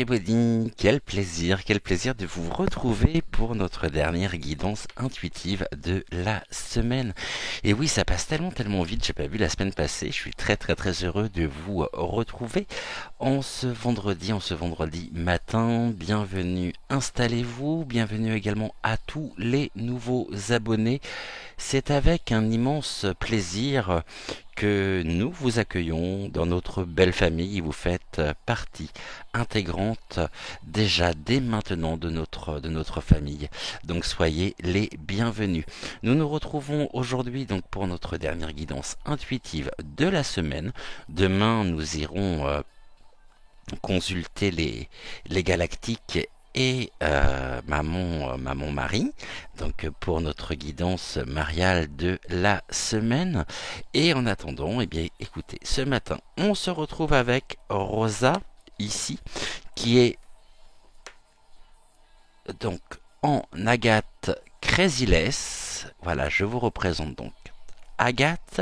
everybody, quel plaisir de vous retrouver pour notre dernière guidance intuitive de la semaine. Et oui, ça passe tellement vite, j'ai pas vu la semaine passée, je suis très heureux de vous retrouver en ce vendredi matin. Bienvenue, installez-vous, bienvenue également à tous les nouveaux abonnés. C'est avec un immense plaisir que nous vous accueillons dans notre belle famille. Vous faites partie intégrante déjà dès maintenant de notre famille. Donc soyez les bienvenus. Nous nous retrouvons aujourd'hui donc pour notre dernière guidance intuitive de la semaine. Demain nous irons consulter les galactiques et maman Marie, donc pour notre guidance mariale de la semaine. Et en attendant, eh bien écoutez, ce matin on se retrouve avec Rosa ici, qui est donc en agate Crazy-less. Voilà, je vous représente donc Agathe.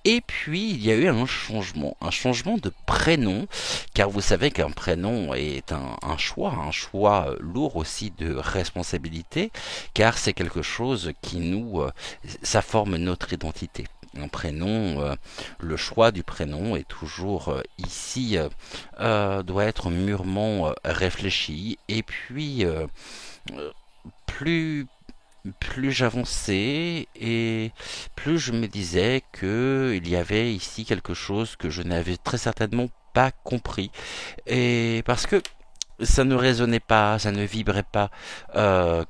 Et puis il y a eu un changement de prénom, car vous savez qu'un prénom est un choix lourd aussi de responsabilité, car c'est quelque chose qui ça forme notre identité. Un prénom, le choix du prénom est toujours ici, doit être mûrement réfléchi, et puis plus j'avançais et plus je me disais que il y avait ici quelque chose que je n'avais très certainement pas compris, et parce que ça ne résonnait pas, ça ne vibrait pas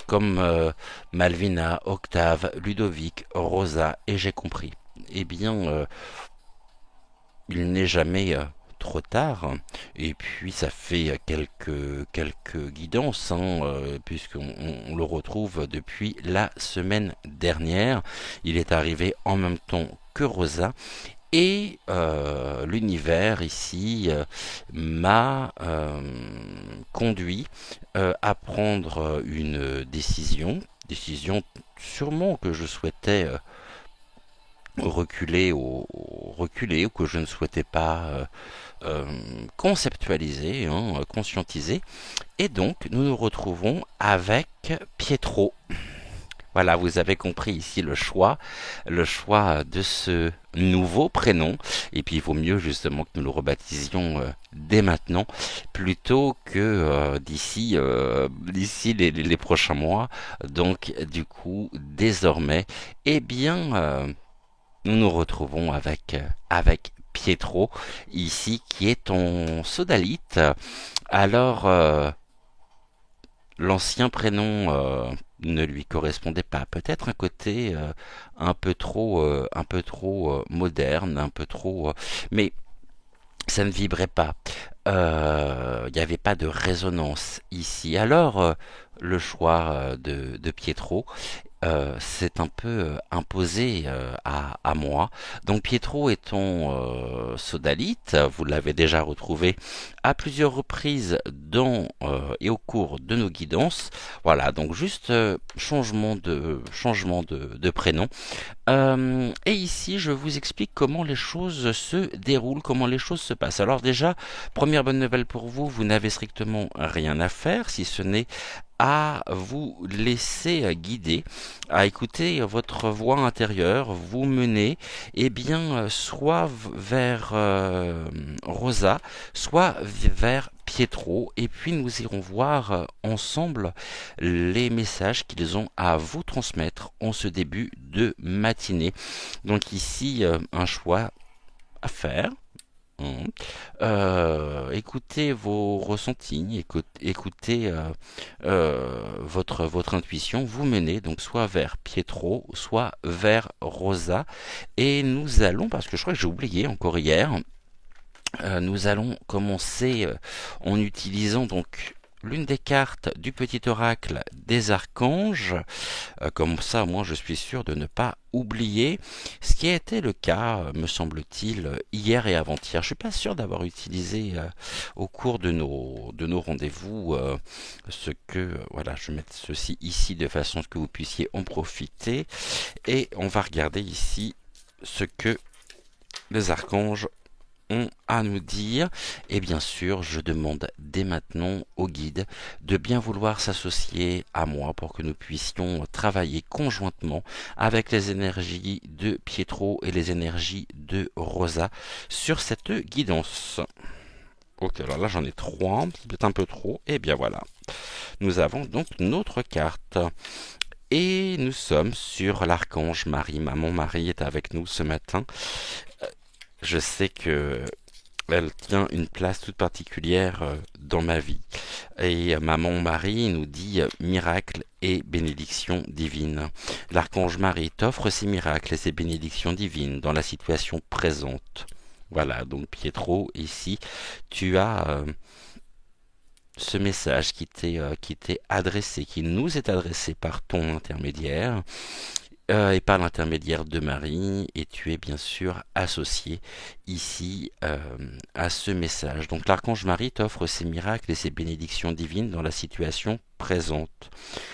comme Malvina, Octave, Ludovic, Rosa, et j'ai compris. Eh bien, il n'est jamais trop tard, et puis ça fait quelques guidances, puisqu'on le retrouve depuis la semaine dernière. Il est arrivé en même temps que Rosa, et l'univers ici m'a conduit à prendre une décision sûrement que je souhaitais reculer, ou que je ne souhaitais pas conceptualiser, conscientiser. Et donc nous nous retrouvons avec Pietro. Voilà, vous avez compris ici le choix de ce nouveau prénom. Et puis il vaut mieux justement que nous le rebaptisions dès maintenant, plutôt que d'ici les prochains mois. Donc du coup, désormais, eh bien, nous nous retrouvons avec Pietro ici, qui est ton sodalite. Alors, l'ancien prénom ne lui correspondait pas. Peut-être un côté un peu trop moderne, un peu trop, mais ça ne vibrait pas. Il n'y avait pas de résonance ici. Alors, le choix de Pietro s'est un peu imposé à moi. Donc Pietro est ton sodalite, vous l'avez déjà retrouvé à plusieurs reprises dans et au cours de nos guidances. Voilà, donc juste changement de prénom. Et ici, je vous explique comment les choses se déroulent, comment les choses se passent. Alors déjà, première bonne nouvelle pour vous, vous n'avez strictement rien à faire, si ce n'est à vous laisser guider, à écouter votre voix intérieure, vous mener, eh bien, soit vers Rosa, soit vers Pietro, et puis nous irons voir ensemble les messages qu'ils ont à vous transmettre en ce début de matinée. Donc ici, un choix à faire. Écoutez vos ressentis, écoutez votre intuition, vous menez donc soit vers Pietro, soit vers Rosa, et nous allons, parce que je crois que j'ai oublié encore hier, nous allons commencer en utilisant donc l'une des cartes du petit oracle des archanges. Comme ça, moi, je suis sûr de ne pas oublier, ce qui a été le cas, me semble-t-il, hier et avant-hier. Je suis pas sûr d'avoir utilisé au cours de nos rendez-vous voilà, je vais mettre ceci ici de façon à ce que vous puissiez en profiter, et on va regarder ici ce que les archanges ont à nous dire. Et bien sûr, je demande dès maintenant au guide de bien vouloir s'associer à moi pour que nous puissions travailler conjointement avec les énergies de Pietro et les énergies de Rosa sur cette guidance. Ok, alors là j'en ai trois, c'est peut-être un peu trop. Et bien voilà, nous avons donc notre carte. Et nous sommes sur l'archange Marie. Maman Marie est avec nous ce matin. Je sais que elle tient une place toute particulière dans ma vie. Et Maman Marie nous dit miracle et bénédiction divine. L'archange Marie t'offre ces miracles et ces bénédictions divines dans la situation présente. Voilà, donc Pietro, ici, tu as ce message qui t'est adressé, qui nous est adressé par ton intermédiaire et par l'intermédiaire de Marie, et tu es bien sûr associé ici à ce message. Donc l'archange Marie t'offre ses miracles et ses bénédictions divines dans la situation présente.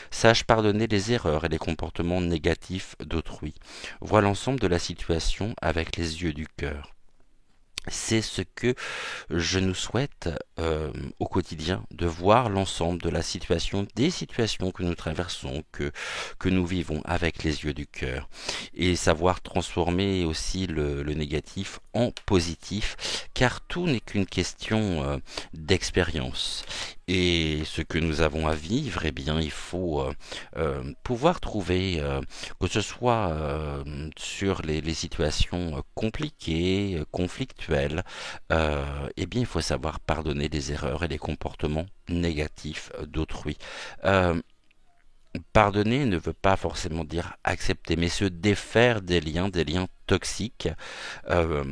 Sache pardonner les erreurs et les comportements négatifs d'autrui. Vois l'ensemble de la situation avec les yeux du cœur. C'est ce que je nous souhaite au quotidien, de voir l'ensemble de la situation, des situations que nous traversons, que nous vivons avec les yeux du cœur, et savoir transformer aussi le négatif en positif, car tout n'est qu'une question d'expérience. Et ce que nous avons à vivre, eh bien, il faut pouvoir trouver, que ce soit sur les situations compliquées, conflictuelles, eh bien, il faut savoir pardonner les erreurs et les comportements négatifs d'autrui. Euh, Pardonner ne veut pas forcément dire accepter, mais se défaire des liens toxiques, euh,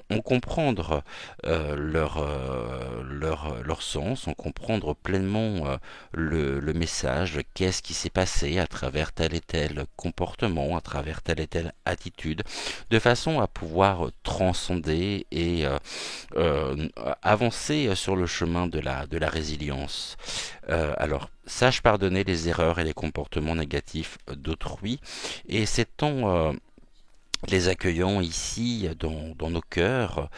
on comprendre leur sens, on comprendre pleinement le message, qu'est-ce qui s'est passé à travers tel et tel comportement, à travers telle et telle attitude, de façon à pouvoir transcender et euh, avancer sur le chemin de la résilience. Alors, sache pardonner les erreurs et les comportements négatifs d'autrui, et c'est en les accueillant ici dans nos cœurs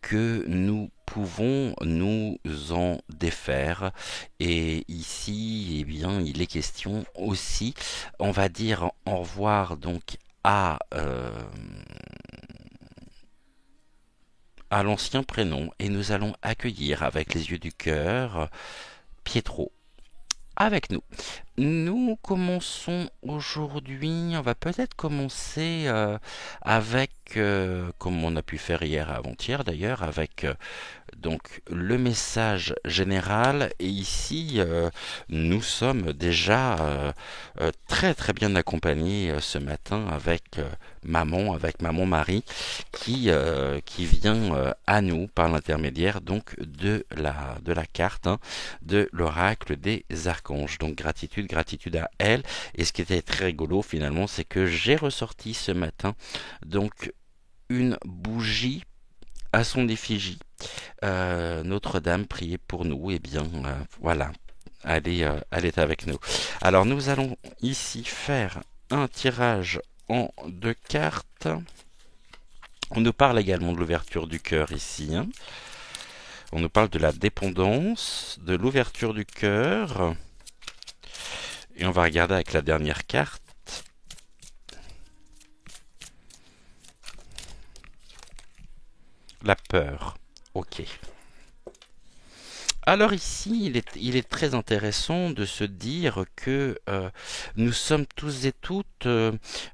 que nous pouvons nous en défaire. Et ici, eh bien, il est question aussi, on va dire au revoir donc à l'ancien prénom, et nous allons accueillir avec les yeux du cœur Pietro avec nous. Nous commençons aujourd'hui, on va peut-être commencer avec, comme on a pu faire hier et avant-hier d'ailleurs, avec donc le message général. Et ici, nous sommes déjà très très bien accompagnés ce matin avec maman Marie, qui vient à nous par l'intermédiaire donc de la carte hein, de l'oracle des archanges. Donc gratitude à elle. Et ce qui était très rigolo finalement, c'est que j'ai ressorti ce matin donc une bougie à son effigie. Notre-Dame priait pour nous. Et bien voilà, elle est avec nous. Alors nous allons ici faire un tirage en deux cartes. On nous parle également de l'ouverture du cœur ici. Hein. On nous parle de la dépendance, de l'ouverture du cœur. Et on va regarder avec la dernière carte. La peur. Ok. Alors ici, il est très intéressant de se dire que nous sommes tous et toutes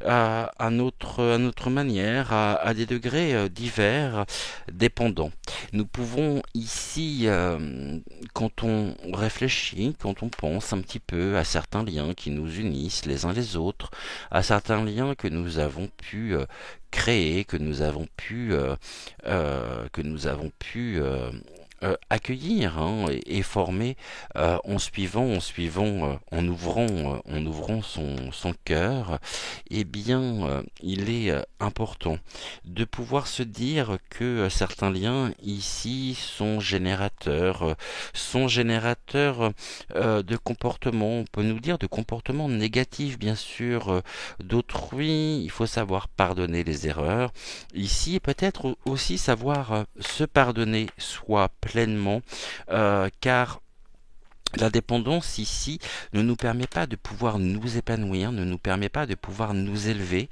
à notre manière, à des degrés divers, dépendants. Nous pouvons ici, quand on réfléchit, quand on pense un petit peu à certains liens qui nous unissent les uns les autres, à certains liens que nous avons pu créer, que nous avons pu accueillir hein, et former en ouvrant son cœur, eh bien, il est important de pouvoir se dire que certains liens ici sont générateurs de comportements, on peut nous dire de comportements négatifs, bien sûr, d'autrui. Il faut savoir pardonner les erreurs. Ici, peut-être aussi savoir se pardonner soi pleinement, car la dépendance ici ne nous permet pas de pouvoir nous épanouir, ne nous permet pas de pouvoir nous élever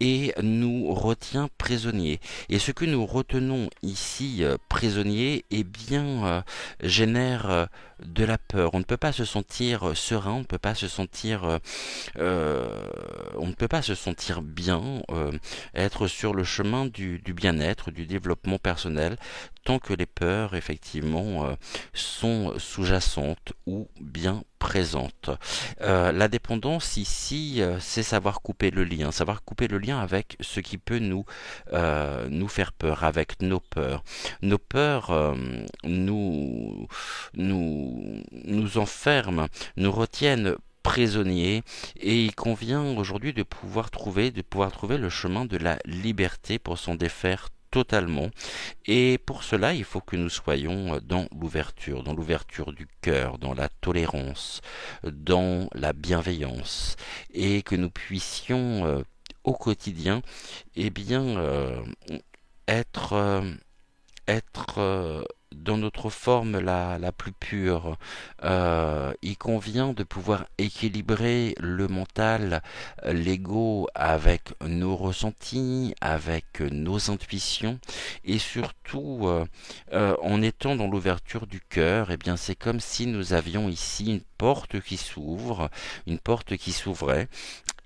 et nous retient prisonniers. Et ce que nous retenons ici prisonniers, eh bien, génère de la peur. On ne peut pas se sentir serein, on ne peut pas se sentir on ne peut pas se sentir bien, être sur le chemin du bien-être, du développement personnel, tant que les peurs, effectivement, sont sous-jacentes ou bien présentes. La dépendance ici, c'est savoir couper le lien avec ce qui peut nous faire peur, avec nos peurs. Nos peurs nous enferment, nous retiennent prisonniers et il convient aujourd'hui de pouvoir trouver le chemin de la liberté pour s'en défaire totalement. Et pour cela, il faut que nous soyons dans l'ouverture du cœur, dans la tolérance, dans la bienveillance, et que nous puissions au quotidien, eh bien, être dans notre forme la plus pure. Il convient de pouvoir équilibrer le mental, l'ego avec nos ressentis, avec nos intuitions et surtout en étant dans l'ouverture du cœur, eh bien c'est comme si nous avions ici une porte qui s'ouvrait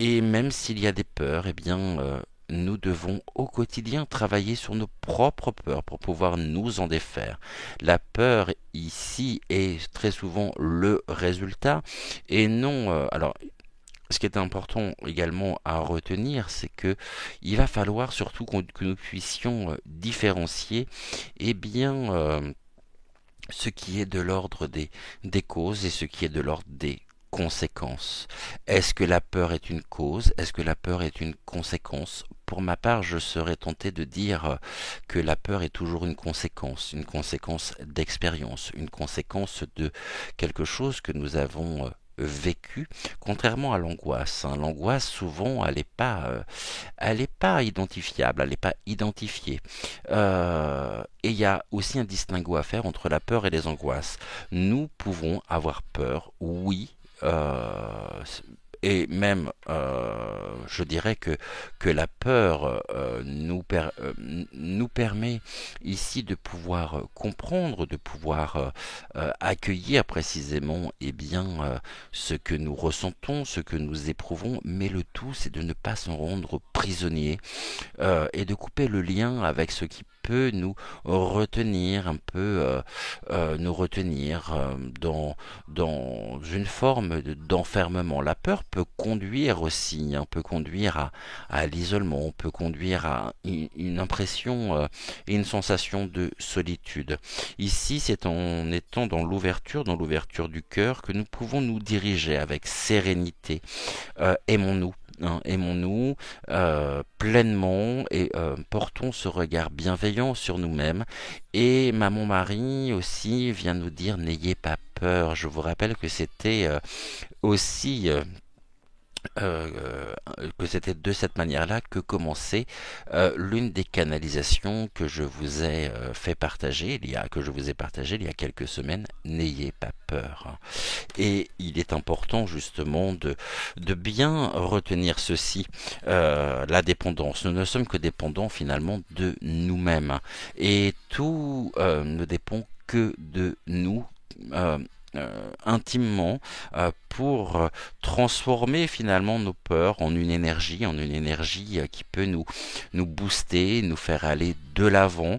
et même s'il y a des peurs, eh bien nous devons au quotidien travailler sur nos propres peurs pour pouvoir nous en défaire. La peur ici est très souvent le résultat et non. Alors, ce qui est important également à retenir, c'est que il va falloir surtout que nous puissions différencier, eh bien, ce qui est de l'ordre des causes et ce qui est de l'ordre des conséquences. Est-ce que la peur est une cause? Est-ce que la peur est une conséquence? Pour ma part, je serais tenté de dire que la peur est toujours une conséquence d'expérience, une conséquence de quelque chose que nous avons vécu, contrairement à l'angoisse. Hein. L'angoisse, souvent, elle est pas identifiable, elle n'est pas identifiée. Et il y a aussi un distinguo à faire entre la peur et les angoisses. Nous pouvons avoir peur, oui, et même, je dirais que la peur nous permet ici de pouvoir comprendre, de pouvoir accueillir précisément eh bien, ce que nous ressentons, ce que nous éprouvons, mais le tout c'est de ne pas s'en rendre prisonnier et de couper le lien avec ce qui peut nous retenir un peu, nous retenir dans une forme d'enfermement. La peur peut conduire aussi, hein, peut conduire à l'isolement, peut conduire à une impression et une sensation de solitude. Ici, c'est en étant dans l'ouverture du cœur, que nous pouvons nous diriger avec sérénité. Aimons-nous. Hein, aimons-nous pleinement et portons ce regard bienveillant sur nous-mêmes. Et Maman Marie aussi vient nous dire n'ayez pas peur. Je vous rappelle que c'était aussi que c'était de cette manière-là que commençait l'une des canalisations que je vous ai que je vous ai partagé il y a quelques semaines. N'ayez pas peur. Et il est important justement de bien retenir ceci, la dépendance. Nous ne sommes que dépendants finalement de nous-mêmes. Et tout ne dépend que de nous. intimement pour transformer finalement nos peurs en une énergie qui peut nous booster, nous faire aller de l'avant.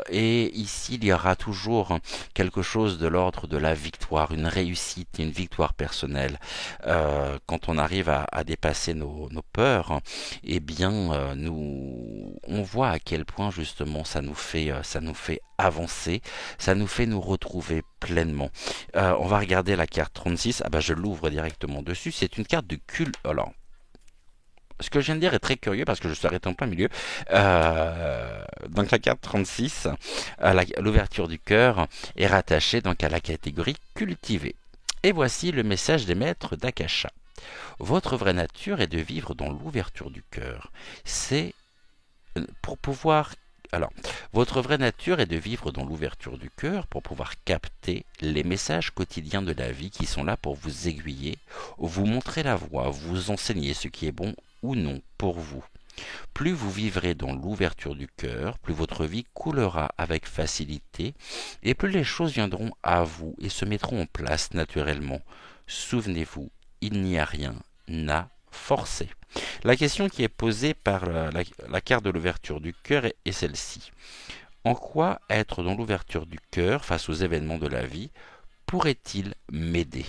Et ici, il y aura toujours quelque chose de l'ordre de la victoire, une réussite, une victoire personnelle. Quand on arrive à dépasser nos peurs, eh bien, on voit à quel point justement ça nous fait avancer, ça nous fait nous retrouver pleinement. On va regarder la carte 36. Ah bah je l'ouvre directement dessus. C'est une carte de culte. Alors, ce que je viens de dire est très curieux parce que je suis arrêté en plein milieu. Donc la carte 36, l'ouverture du cœur est rattachée donc à la catégorie cultivée. Et voici le message des maîtres d'Akasha. Votre vraie nature est de vivre dans l'ouverture du cœur. C'est pour pouvoir alors, votre vraie nature est de vivre dans l'ouverture du cœur pour pouvoir capter les messages quotidiens de la vie qui sont là pour vous aiguiller, vous montrer la voie, vous enseigner ce qui est bon ou non pour vous. Plus vous vivrez dans l'ouverture du cœur, plus votre vie coulera avec facilité et plus les choses viendront à vous et se mettront en place naturellement. Souvenez-vous, il n'y a rien à forcer. La question qui est posée par la carte de l'ouverture du cœur est celle-ci. En quoi être dans l'ouverture du cœur face aux événements de la vie pourrait-il m'aider?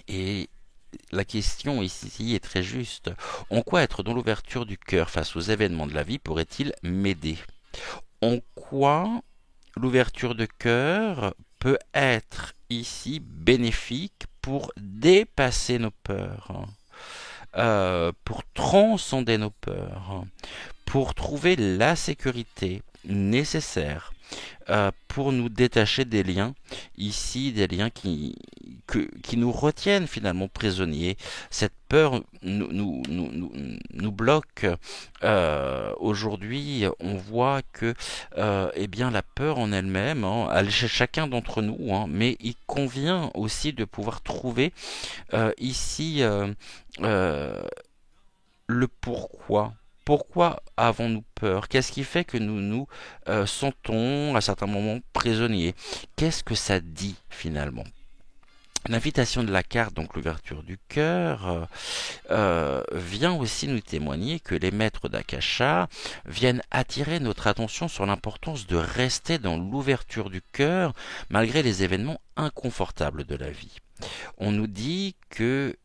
Et la question ici est très juste. En quoi être dans l'ouverture du cœur face aux événements de la vie pourrait-il m'aider? En quoi l'ouverture de cœur peut être ici bénéfique pour dépasser nos peurs? Pour transcender nos peurs, pour trouver la sécurité nécessaire, pour nous détacher des liens, ici des liens qui nous retiennent finalement prisonniers. Cette peur nous bloque. Aujourd'hui, on voit que eh bien, la peur en elle-même, hein, elle est chez chacun d'entre nous, hein, mais il convient aussi de pouvoir trouver ici euh, le pourquoi. Pourquoi avons-nous peur? Qu'est-ce qui fait que nous nous sentons à certains moments prisonniers? Qu'est-ce que ça dit finalement? L'invitation de la carte, donc l'ouverture du cœur, vient aussi nous témoigner que les maîtres d'Akasha viennent attirer notre attention sur l'importance de rester dans l'ouverture du cœur malgré les événements inconfortables de la vie. On nous dit que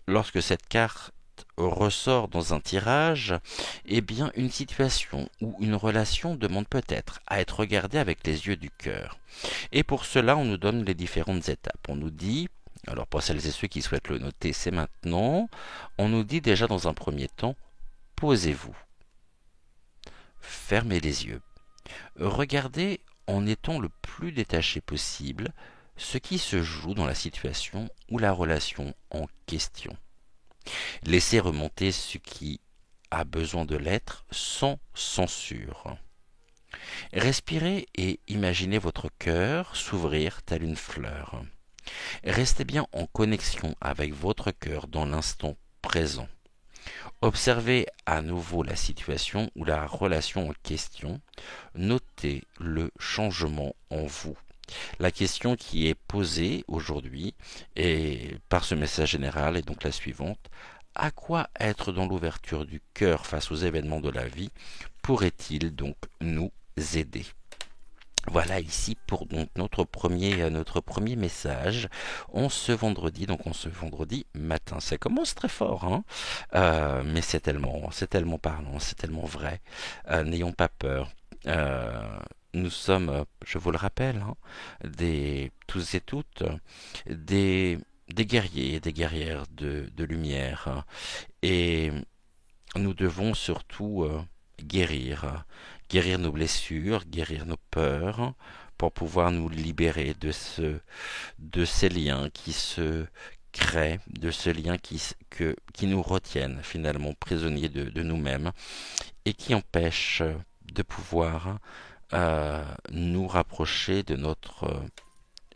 lorsque cette carte ressort dans un tirage, eh bien une situation ou une relation demande peut-être à être regardée avec les yeux du cœur. Et pour cela, on nous donne les différentes étapes. On nous dit, alors pour celles et ceux qui souhaitent le noter, c'est maintenant, on nous dit déjà dans un premier temps, posez-vous, fermez les yeux, regardez en étant le plus détaché possible ce qui se joue dans la situation ou la relation en question. Laissez remonter ce qui a besoin de l'être sans censure. Respirez et imaginez votre cœur s'ouvrir tel une fleur. Restez bien en connexion avec votre cœur dans l'instant présent. Observez à nouveau la situation ou la relation en question. Notez le changement en vous. La question qui est posée aujourd'hui et par ce message général est donc la suivante. À quoi être dans l'ouverture du cœur face aux événements de la vie pourrait-il donc nous aider? Voilà ici pour donc notre premier message en ce vendredi, donc en ce vendredi matin. Ça commence très fort, hein, mais c'est tellement parlant, c'est tellement vrai. N'ayons pas peur. Nous sommes, je vous le rappelle, hein, tous et toutes, des guerriers et des guerrières de lumière. Hein, et nous devons surtout guérir nos blessures, guérir nos peurs, pour pouvoir nous libérer de ces liens qui se créent, de ces liens qui nous retiennent finalement prisonniers de nous-mêmes et qui empêchent de pouvoir nous rapprocher de notre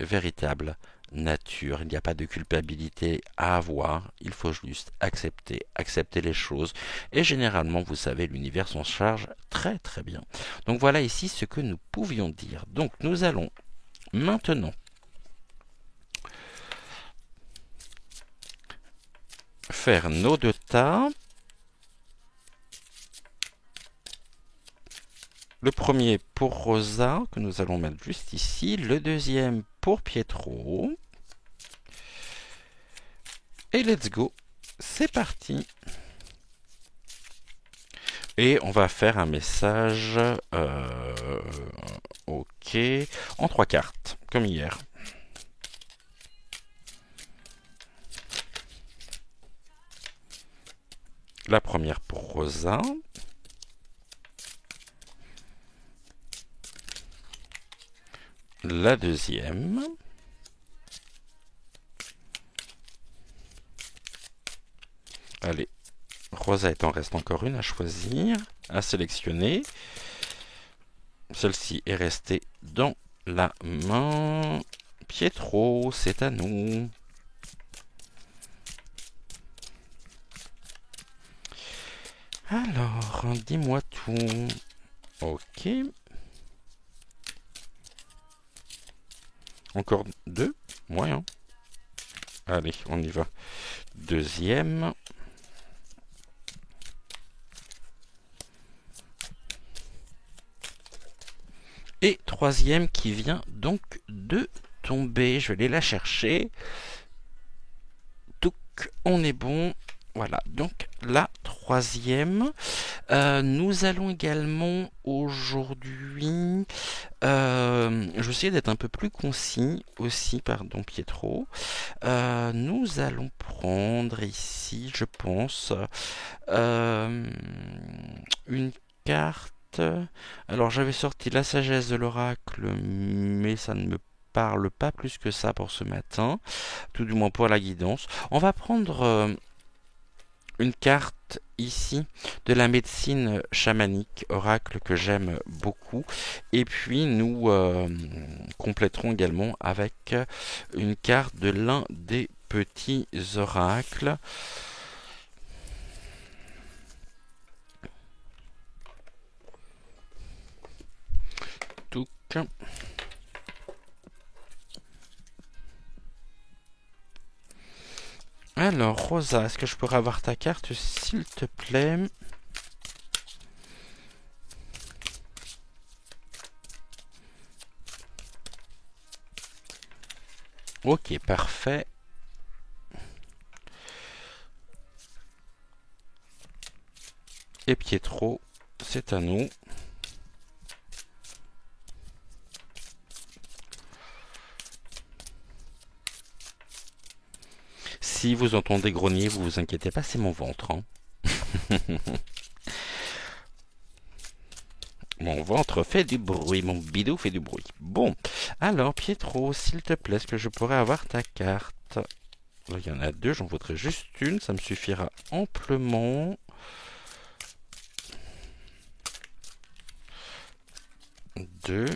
véritable nature. Il n'y a pas de culpabilité à avoir, il faut juste accepter les choses. Et généralement, vous savez, l'univers s'en charge très très bien. Donc voilà ici ce que nous pouvions dire. Donc nous allons maintenant faire nos deux tas. Le premier pour Rosa, que nous allons mettre juste ici. Le deuxième pour Pietro. Et let's go. C'est parti. Et on va faire un message. Ok. En 3 cartes, comme hier. La première pour Rosa. La deuxième. Allez, Rosa il en reste encore une à choisir, à sélectionner. Celle-ci est restée dans la main. Pietro, c'est à nous. Alors, dis-moi tout. Ok. Encore 2? Ouais, hein. Allez, on y va. Deuxième. Et troisième qui vient donc de tomber. Je vais aller la chercher. Donc, on est bon. Voilà, donc la troisième. Nous allons également aujourd'hui... je vais essayer d'être un peu plus concis aussi, pardon Pietro. Nous allons prendre ici, je pense, une carte. Alors j'avais sorti la sagesse de l'oracle, mais ça ne me parle pas plus que ça pour ce matin, tout du moins pour la guidance. On va prendre une carte ici de la médecine chamanique, oracle que j'aime beaucoup. Et puis nous compléterons également avec une carte de l'un des petits oracles. Touc. Alors, Rosa, est-ce que je pourrais avoir ta carte, s'il te plaît? Ok, parfait. Et Pietro, c'est à nous. Si vous entendez grogner, vous vous inquiétez pas, c'est mon ventre. Hein. Mon ventre fait du bruit, mon bidou fait du bruit. Bon, alors Pietro, s'il te plaît, est-ce que je pourrais avoir ta carte? Il y en a 2, j'en voudrais juste une, ça me suffira amplement. Deux.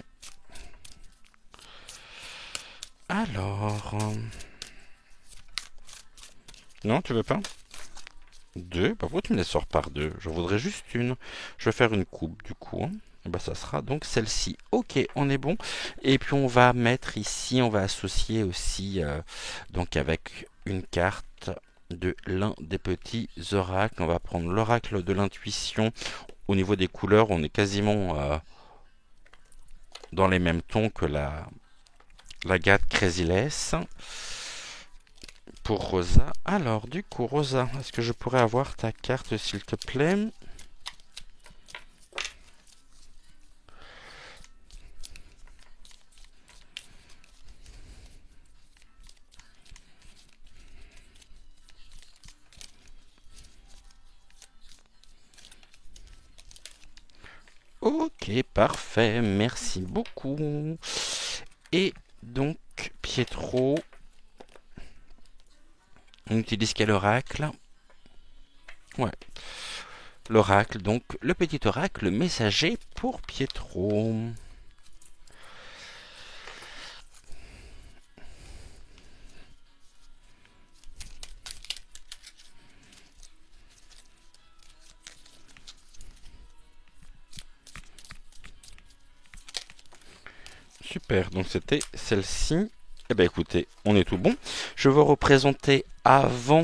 Alors... Non, tu veux pas? 2. Pourquoi tu me les sors par 2? Je voudrais juste une. Je vais faire une coupe du coup. Hein. Et ben, ça sera donc celle-ci. Ok, on est bon. Et puis on va mettre ici, on va associer aussi donc avec une carte de l'un des petits oracles. On va prendre l'oracle de l'intuition. Au niveau des couleurs, on est quasiment dans les mêmes tons que la Gate Crazy-less. Pour Rosa. Alors, du coup, Rosa, est-ce que je pourrais avoir ta carte, s'il te plaît? Ok, parfait, merci beaucoup. Et donc, Pietro, on utilise quel oracle? Ouais, l'oracle, donc le petit oracle messager pour Pietro. Super, donc c'était celle-ci. Eh ben écoutez, on est tout bon. Je vais vous représenter avant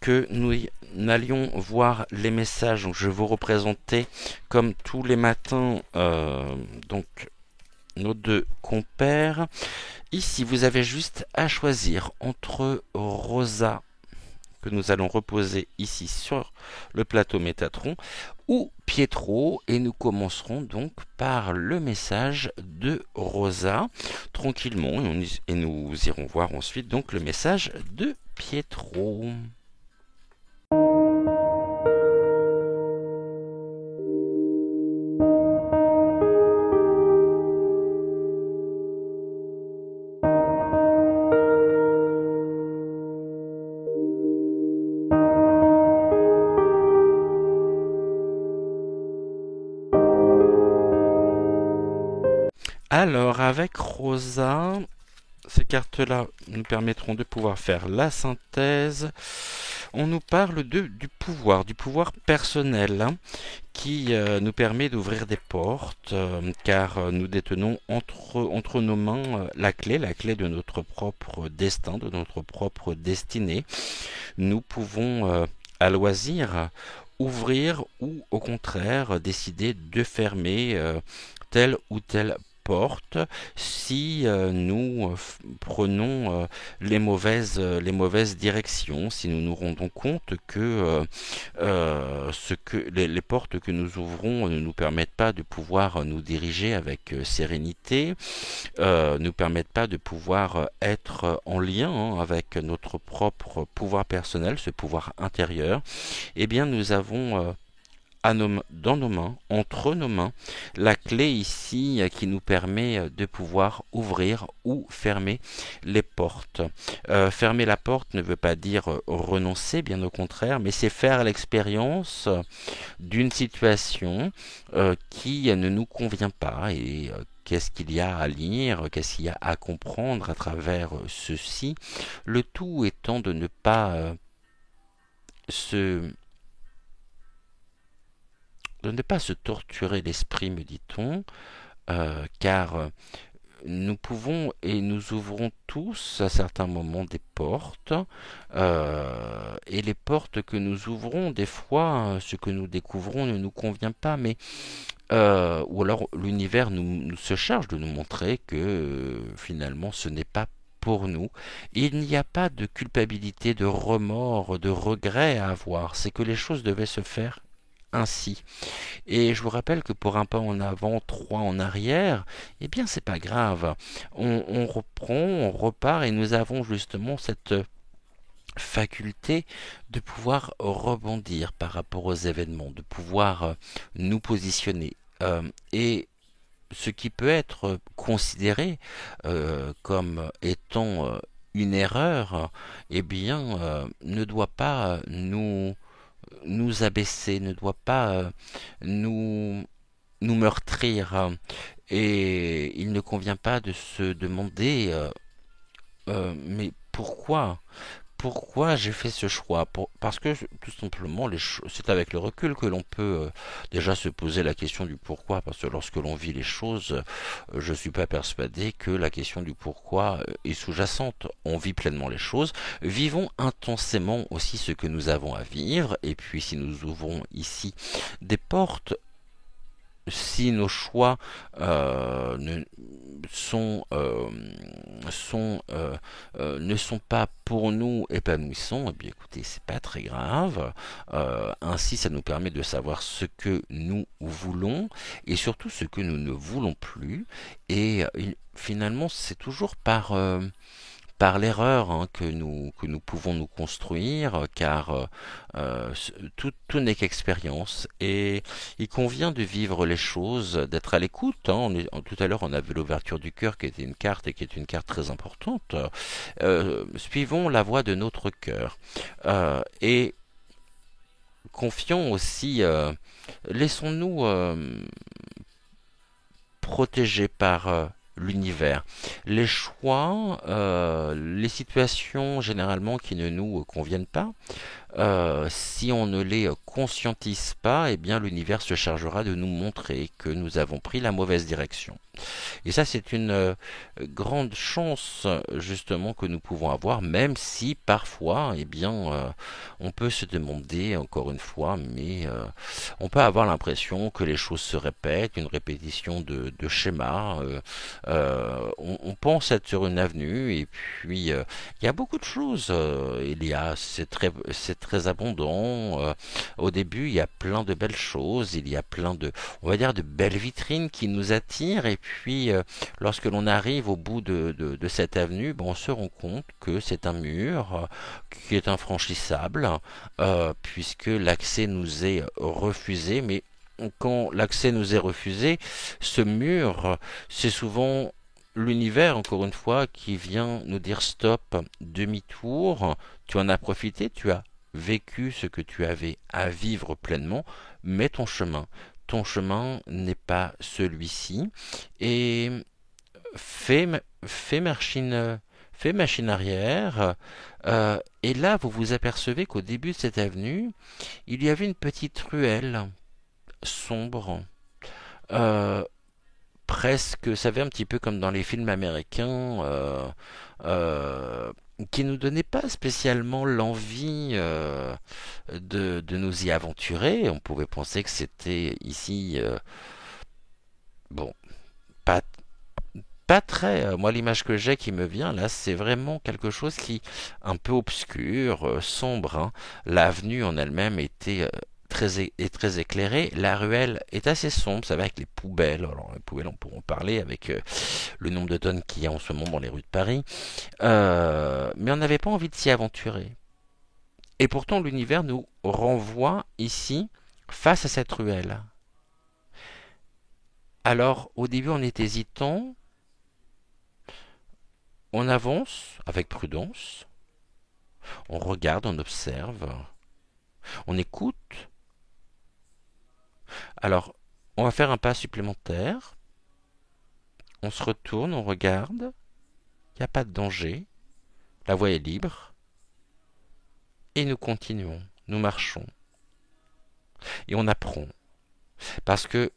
que nous n'allions voir les messages. Donc je vais vous représenter comme tous les matins donc nos deux compères. Ici, vous avez juste à choisir entre Rosa, que nous allons reposer ici sur le plateau Métatron, ou Pietro, et nous commencerons donc par le message de Rosa, tranquillement, et nous irons voir ensuite donc le message de Pietro. Alors, avec Rosa, ces cartes-là nous permettront de pouvoir faire la synthèse. On nous parle du pouvoir personnel, hein, qui nous permet d'ouvrir des portes, car nous détenons entre nos mains la clé de notre propre destin, de notre propre destinée. Nous pouvons à loisir ouvrir ou au contraire décider de fermer telle ou telle porte si nous prenons les mauvaises directions, si nous nous rendons compte que les portes que nous ouvrons ne nous permettent pas de pouvoir nous diriger avec sérénité, nous permettent pas de pouvoir être en lien, hein, avec notre propre pouvoir personnel, ce pouvoir intérieur. Eh bien nous avons dans nos mains, entre nos mains, la clé ici qui nous permet de pouvoir ouvrir ou fermer les portes. Fermer la porte ne veut pas dire renoncer, bien au contraire, mais c'est faire l'expérience d'une situation qui ne nous convient pas, et qu'est-ce qu'il y a à lire, qu'est-ce qu'il y a à comprendre à travers ceci, le tout étant de ne pas se torturer l'esprit, me dit-on, car nous pouvons et nous ouvrons tous à certains moments des portes, et les portes que nous ouvrons, des fois, ce que nous découvrons ne nous convient pas, mais ou alors l'univers nous se charge de nous montrer que finalement ce n'est pas pour nous. Il n'y a pas de culpabilité, de remords, de regrets à avoir, c'est que les choses devaient se faire ainsi. Et je vous rappelle que pour un pas en avant, trois en arrière, eh bien c'est pas grave. On reprend, on repart, et nous avons justement cette faculté de pouvoir rebondir par rapport aux événements, de pouvoir nous positionner. Et ce qui peut être considéré comme étant une erreur, eh bien ne doit pas nous abaisser, ne doit pas nous, nous meurtrir. Et il ne convient pas de se demander mais pourquoi? Pourquoi j'ai fait ce choix? Parce que tout simplement, c'est avec le recul que l'on peut déjà se poser la question du pourquoi. Parce que lorsque l'on vit les choses, je ne suis pas persuadé que la question du pourquoi est sous-jacente. On vit pleinement les choses. Vivons intensément aussi ce que nous avons à vivre. Et puis si nous ouvrons ici des portes, si nos choix ne ne sont pas pour nous épanouissants, eh bien écoutez, c'est pas très grave. Ainsi, ça nous permet de savoir ce que nous voulons et surtout ce que nous ne voulons plus. Et finalement, c'est toujours par l'erreur, hein, que nous pouvons nous construire, car tout n'est qu'expérience, et il convient de vivre les choses, d'être à l'écoute, hein. Tout à l'heure, on a vu l'ouverture du cœur qui était une carte, et qui est une carte très importante. Suivons la voie de notre cœur, et confions aussi, laissons-nous protégés par l'univers. Les choix, les situations généralement qui ne nous conviennent pas, si on ne les conscientise pas, eh bien l'univers se chargera de nous montrer que nous avons pris la mauvaise direction. Et ça, c'est une grande chance justement que nous pouvons avoir, même si parfois, eh bien, on peut se demander encore une fois, mais on peut avoir l'impression que les choses se répètent, une répétition de schémas. On pense être sur une avenue et puis il y a beaucoup de choses. C'est très abondant. Au début, il y a plein de belles choses. Il y a plein de, on va dire, de belles vitrines qui nous attirent. Et puis, lorsque l'on arrive au bout de cette avenue, ben, on se rend compte que c'est un mur qui est infranchissable, puisque l'accès nous est refusé. Mais quand l'accès nous est refusé, ce mur, c'est souvent l'univers, encore une fois, qui vient nous dire stop, demi-tour, tu en as profité, tu as vécu ce que tu avais à vivre pleinement, mais ton chemin n'est pas celui-ci, et fais, fais machine, fais machine arrière, et là vous vous apercevez qu'au début de cette avenue, il y avait une petite ruelle sombre, euh, presque, vous savez, un petit peu comme dans les films américains, euh, qui nous donnait pas spécialement l'envie de nous y aventurer. On pouvait penser que c'était ici, bon, pas, pas très. Moi, l'image que j'ai qui me vient là, c'est vraiment quelque chose qui un peu obscur, sombre, hein. L'avenue en elle-même était est très éclairée. La ruelle est assez sombre, ça va avec les poubelles. Alors les poubelles, on pourra en parler avec le nombre de tonnes qu'il y a en ce moment dans les rues de Paris. Mais on n'avait pas envie de s'y aventurer. Et pourtant, l'univers nous renvoie ici face à cette ruelle. Alors, au début, on est hésitant, on avance avec prudence, on regarde, on observe, on écoute. Alors, on va faire un pas supplémentaire, on se retourne, on regarde, il n'y a pas de danger, la voie est libre, et nous continuons, nous marchons, et on apprend. Parce que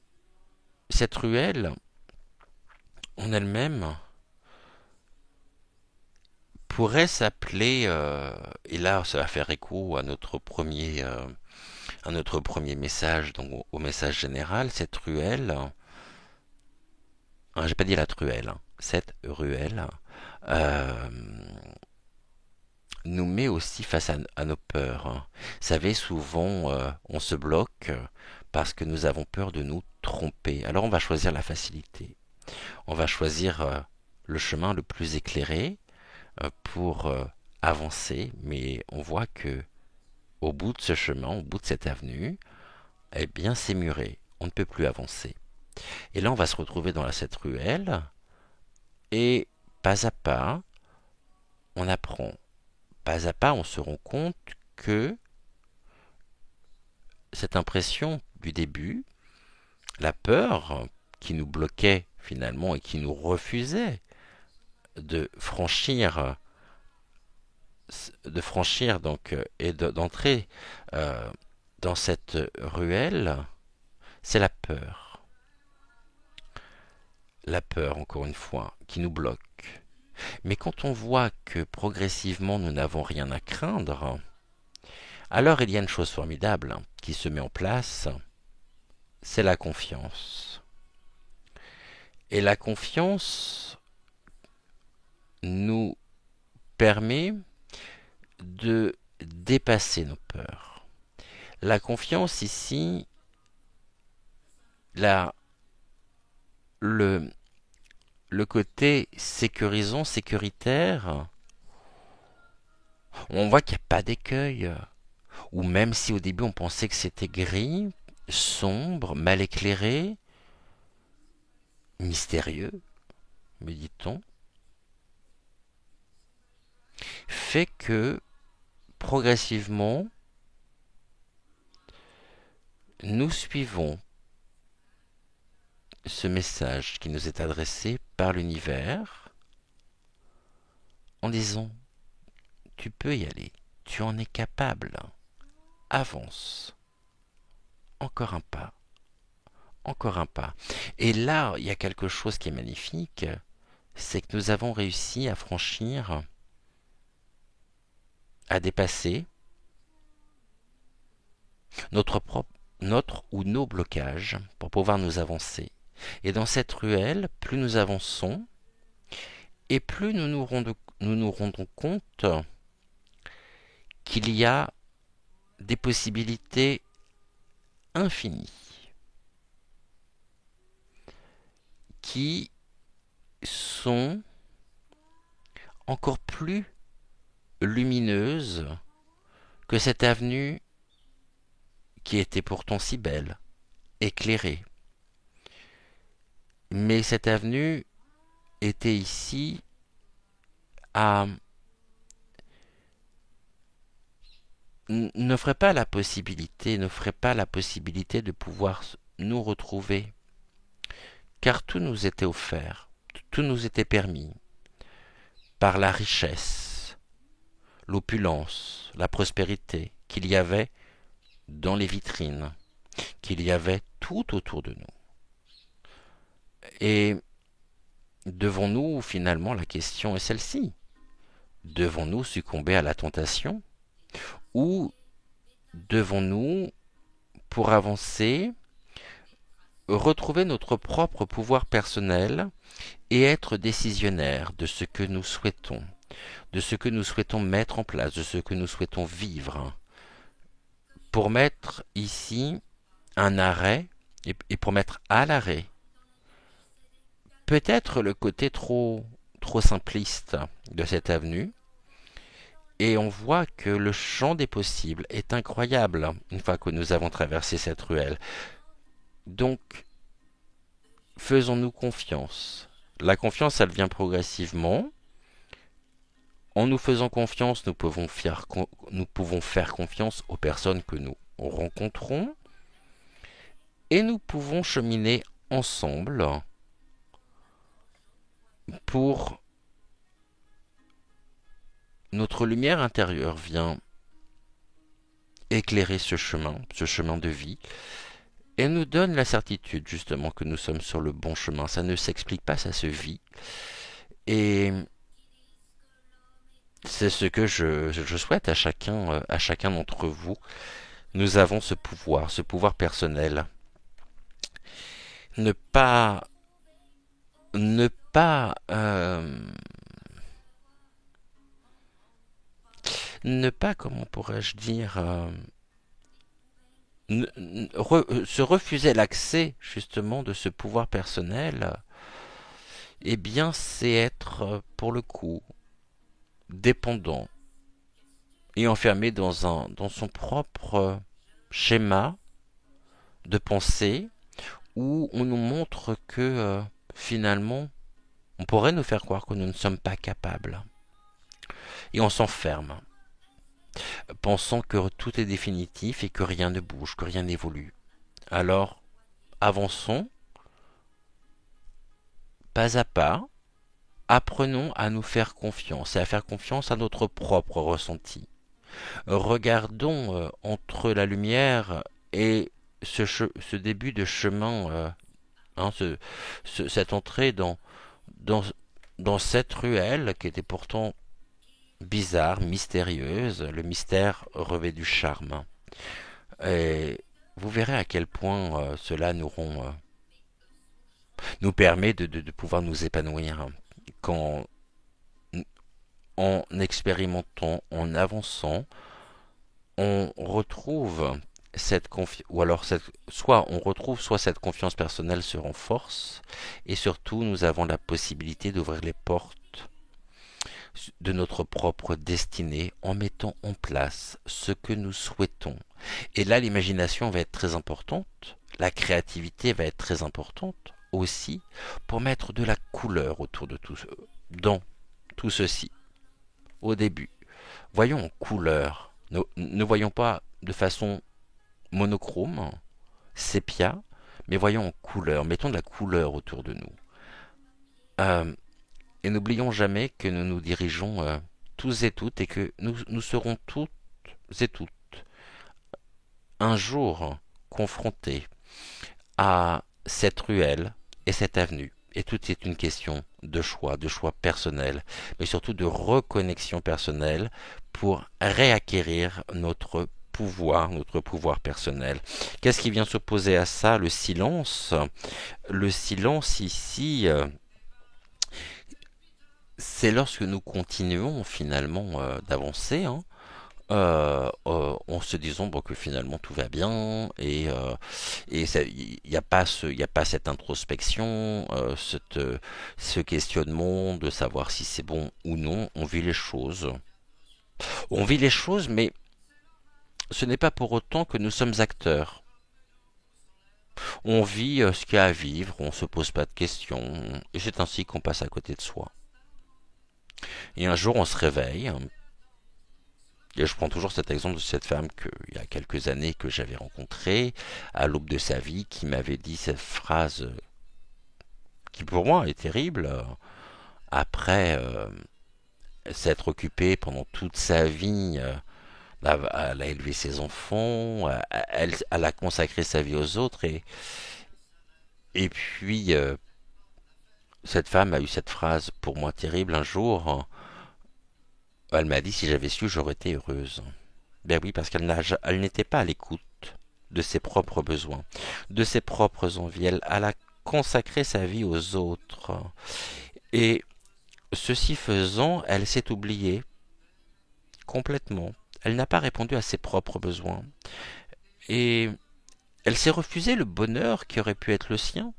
cette ruelle, en elle-même, pourrait s'appeler, et là ça va faire écho à notre premier message, donc au message général, cette ruelle, hein, j'ai pas dit la truelle, hein, cette ruelle euh, nous met aussi face à nos peurs, hein. Vous savez, souvent on se bloque parce que nous avons peur de nous tromper. Alors on va choisir la facilité, on va choisir le chemin le plus éclairé pour avancer, mais on voit que au bout de ce chemin, au bout de cette avenue, eh bien c'est muré, on ne peut plus avancer. Et là on va se retrouver dans cette ruelle, et pas à pas, on apprend. Pas à pas, on se rend compte que cette impression du début, la peur qui nous bloquait finalement et qui nous refusait de franchir donc et d'entrer euh, dans cette ruelle, c'est la peur. La peur, encore une fois, qui nous bloque. Mais quand on voit que progressivement nous n'avons rien à craindre, alors il y a une chose formidable qui se met en place, c'est la confiance. Et la confiance nous permet de dépasser nos peurs. La confiance ici, la, le, le côté sécurisant, sécuritaire, on voit qu'il n'y a pas d'écueil. Ou même si au début on pensait que c'était gris, sombre, mal éclairé, mystérieux, me dit-on, fait que progressivement nous suivons ce message qui nous est adressé par l'univers en disant tu peux y aller, tu en es capable, avance, encore un pas, encore un pas. Et là, il y a quelque chose qui est magnifique, c'est que nous avons réussi à franchir, à dépasser notre propre, notre ou nos blocages pour pouvoir nous avancer. Et dans cette ruelle, plus nous avançons, et plus nous nous rendons compte qu'il y a des possibilités infinies qui sont encore plus lumineuses que cette avenue qui était pourtant si belle, éclairée. Mais cette avenue était ici à n'offrait pas la possibilité de pouvoir nous retrouver, car tout nous était offert, tout nous était permis par la richesse, l'opulence, la prospérité qu'il y avait dans les vitrines, qu'il y avait tout autour de nous. Et devons-nous, finalement, la question est celle-ci, devons-nous succomber à la tentation ou devons-nous, pour avancer, retrouver notre propre pouvoir personnel et être décisionnaire de ce que nous souhaitons, de ce que nous souhaitons mettre en place, de ce que nous souhaitons vivre, pour mettre ici un arrêt et pour mettre à l'arrêt peut-être le côté trop simpliste de cette avenue. Et on voit que le champ des possibles est incroyable une fois que nous avons traversé cette ruelle. Donc, faisons-nous confiance. La confiance, elle vient progressivement. En nous faisant confiance, nous pouvons faire confiance aux personnes que nous rencontrons et nous pouvons cheminer ensemble pour notre lumière intérieure vient éclairer ce chemin de vie, et nous donne la certitude justement que nous sommes sur le bon chemin. Ça ne s'explique pas, ça se vit. Et c'est ce que je souhaite à chacun d'entre vous. Nous avons ce pouvoir personnel. Ne pas, ne pas, ne pas, comment pourrais-je dire, se refuser l'accès justement de ce pouvoir personnel, eh bien c'est être pour le coup dépendant et enfermé dans son propre schéma de pensée où on nous montre que finalement on pourrait nous faire croire que nous ne sommes pas capables et on s'enferme pensant que tout est définitif et que rien ne bouge, que rien n'évolue. Alors avançons pas à pas, apprenons à nous faire confiance et à faire confiance à notre propre ressenti. Regardons entre la lumière et ce début de chemin, cette entrée dans, dans cette ruelle qui était pourtant bizarre, mystérieuse, le mystère revêt du charme. Et vous verrez à quel point cela nous permet de pouvoir nous épanouir quand en expérimentant, en avançant, on retrouve cette confiance, ou alors soit on retrouve, soit cette confiance personnelle se renforce, et surtout nous avons la possibilité d'ouvrir les portes de notre propre destinée en mettant en place ce que nous souhaitons. Et là, l'imagination va être très importante, la créativité va être très importante aussi pour mettre de la couleur autour de dans tout ceci. Au début, voyons en couleur, ne voyons pas de façon monochrome, sépia, mais voyons en couleur, mettons de la couleur autour de nous. Euh, et n'oublions jamais que nous nous dirigeons tous et toutes et que nous serons toutes et toutes un jour confrontés à cette ruelle et cette avenue. Et tout est une question de choix personnel, mais surtout de reconnexion personnelle pour réacquérir notre pouvoir personnel. Qu'est-ce qui vient s'opposer à ça? Le silence. Le silence ici, c'est lorsque nous continuons finalement d'avancer, hein, en se disant bon, que finalement tout va bien et il n'y a pas y a pas cette introspection, ce questionnement de savoir si c'est bon ou non. On vit les choses. On vit les choses, mais ce n'est pas pour autant que nous sommes acteurs. On vit ce qu'il y a à vivre, on se pose pas de questions, et c'est ainsi qu'on passe à côté de soi. Et un jour on se réveille. Et je prends toujours cet exemple de cette femme il y a quelques années que j'avais rencontrée à l'aube de sa vie, qui m'avait dit cette phrase qui pour moi est terrible. Après s'être occupée pendant toute sa vie, elle a élevé ses enfants, elle a consacré sa vie aux autres et puis cette femme a eu cette phrase pour moi terrible un jour. Elle m'a dit si j'avais su, j'aurais été heureuse. Ben oui, parce elle n'était pas à l'écoute de ses propres besoins, de ses propres envies. Elle a consacré sa vie aux autres. Et ceci faisant, elle s'est oubliée complètement. Elle n'a pas répondu à ses propres besoins. Et elle s'est refusé le bonheur qui aurait pu être le sien.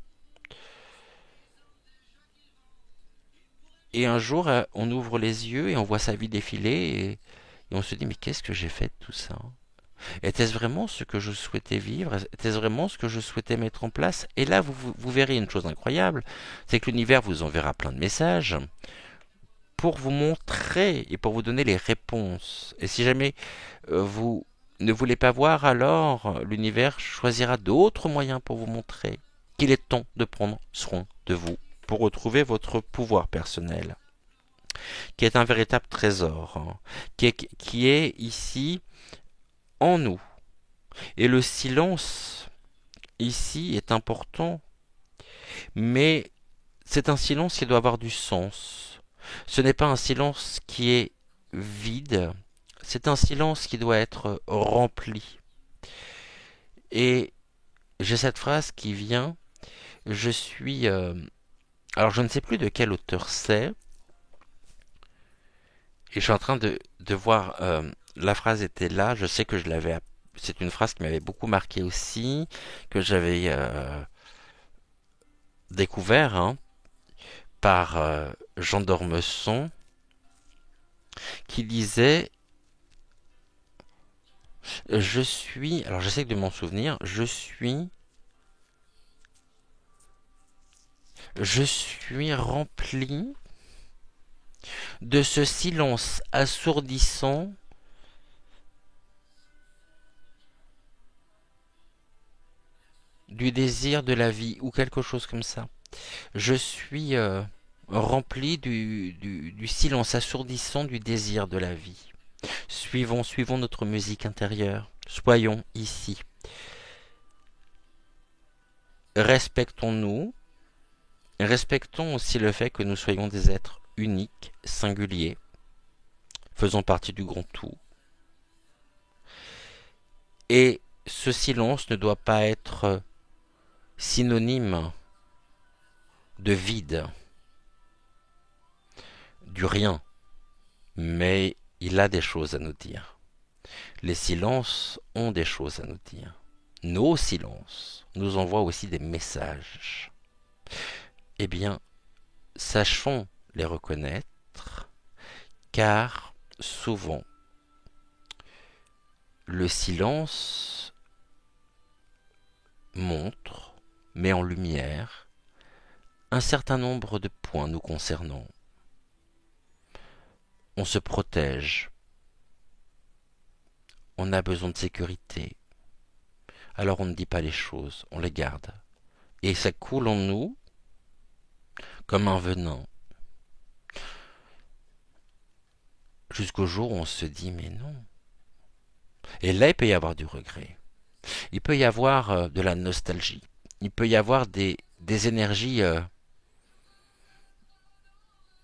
Et un jour, on ouvre les yeux et on voit sa vie défiler et on se dit mais qu'est-ce que j'ai fait de tout ça? Était-ce vraiment ce que je souhaitais vivre? Était-ce vraiment ce que je souhaitais mettre en place? Et là, vous verrez une chose incroyable, c'est que l'univers vous enverra plein de messages pour vous montrer et pour vous donner les réponses. Et si jamais vous ne voulez pas voir, alors l'univers choisira d'autres moyens pour vous montrer qu'il est temps de prendre soin de vous pour retrouver votre pouvoir personnel, qui est un véritable trésor, hein, qui est ici en nous. Et le silence ici est important, mais c'est un silence qui doit avoir du sens. Ce n'est pas un silence qui est vide, c'est un silence qui doit être rempli. Et j'ai cette phrase qui vient, je suis... alors je ne sais plus de quel auteur c'est, et je suis en train de voir... la phrase était là, je sais que je l'avais... C'est une phrase qui m'avait beaucoup marqué aussi, que j'avais découvert, hein, par Jean d'Ormesson, qui disait je suis, alors j'essaie de m'en souvenir, je suis rempli de ce silence assourdissant du désir de la vie, ou quelque chose comme ça. Je suis rempli du silence assourdissant du désir de la vie. Suivons notre musique intérieure. Soyons ici. Respectons-nous. Respectons aussi le fait que nous soyons des êtres uniques, singuliers, faisant partie du grand tout. Et ce silence ne doit pas être synonyme de vide, du rien, mais il a des choses à nous dire. Les silences ont des choses à nous dire. Nos silences nous envoient aussi des messages. Eh bien, sachons les reconnaître, car souvent, le silence montre, met en lumière, un certain nombre de points nous concernant. On se protège, on a besoin de sécurité, alors on ne dit pas les choses, on les garde. Et ça coule en nous comme un venin. Jusqu'au jour où on se dit mais non. Et là, il peut y avoir du regret. Il peut y avoir de la nostalgie. il peut y avoir des énergies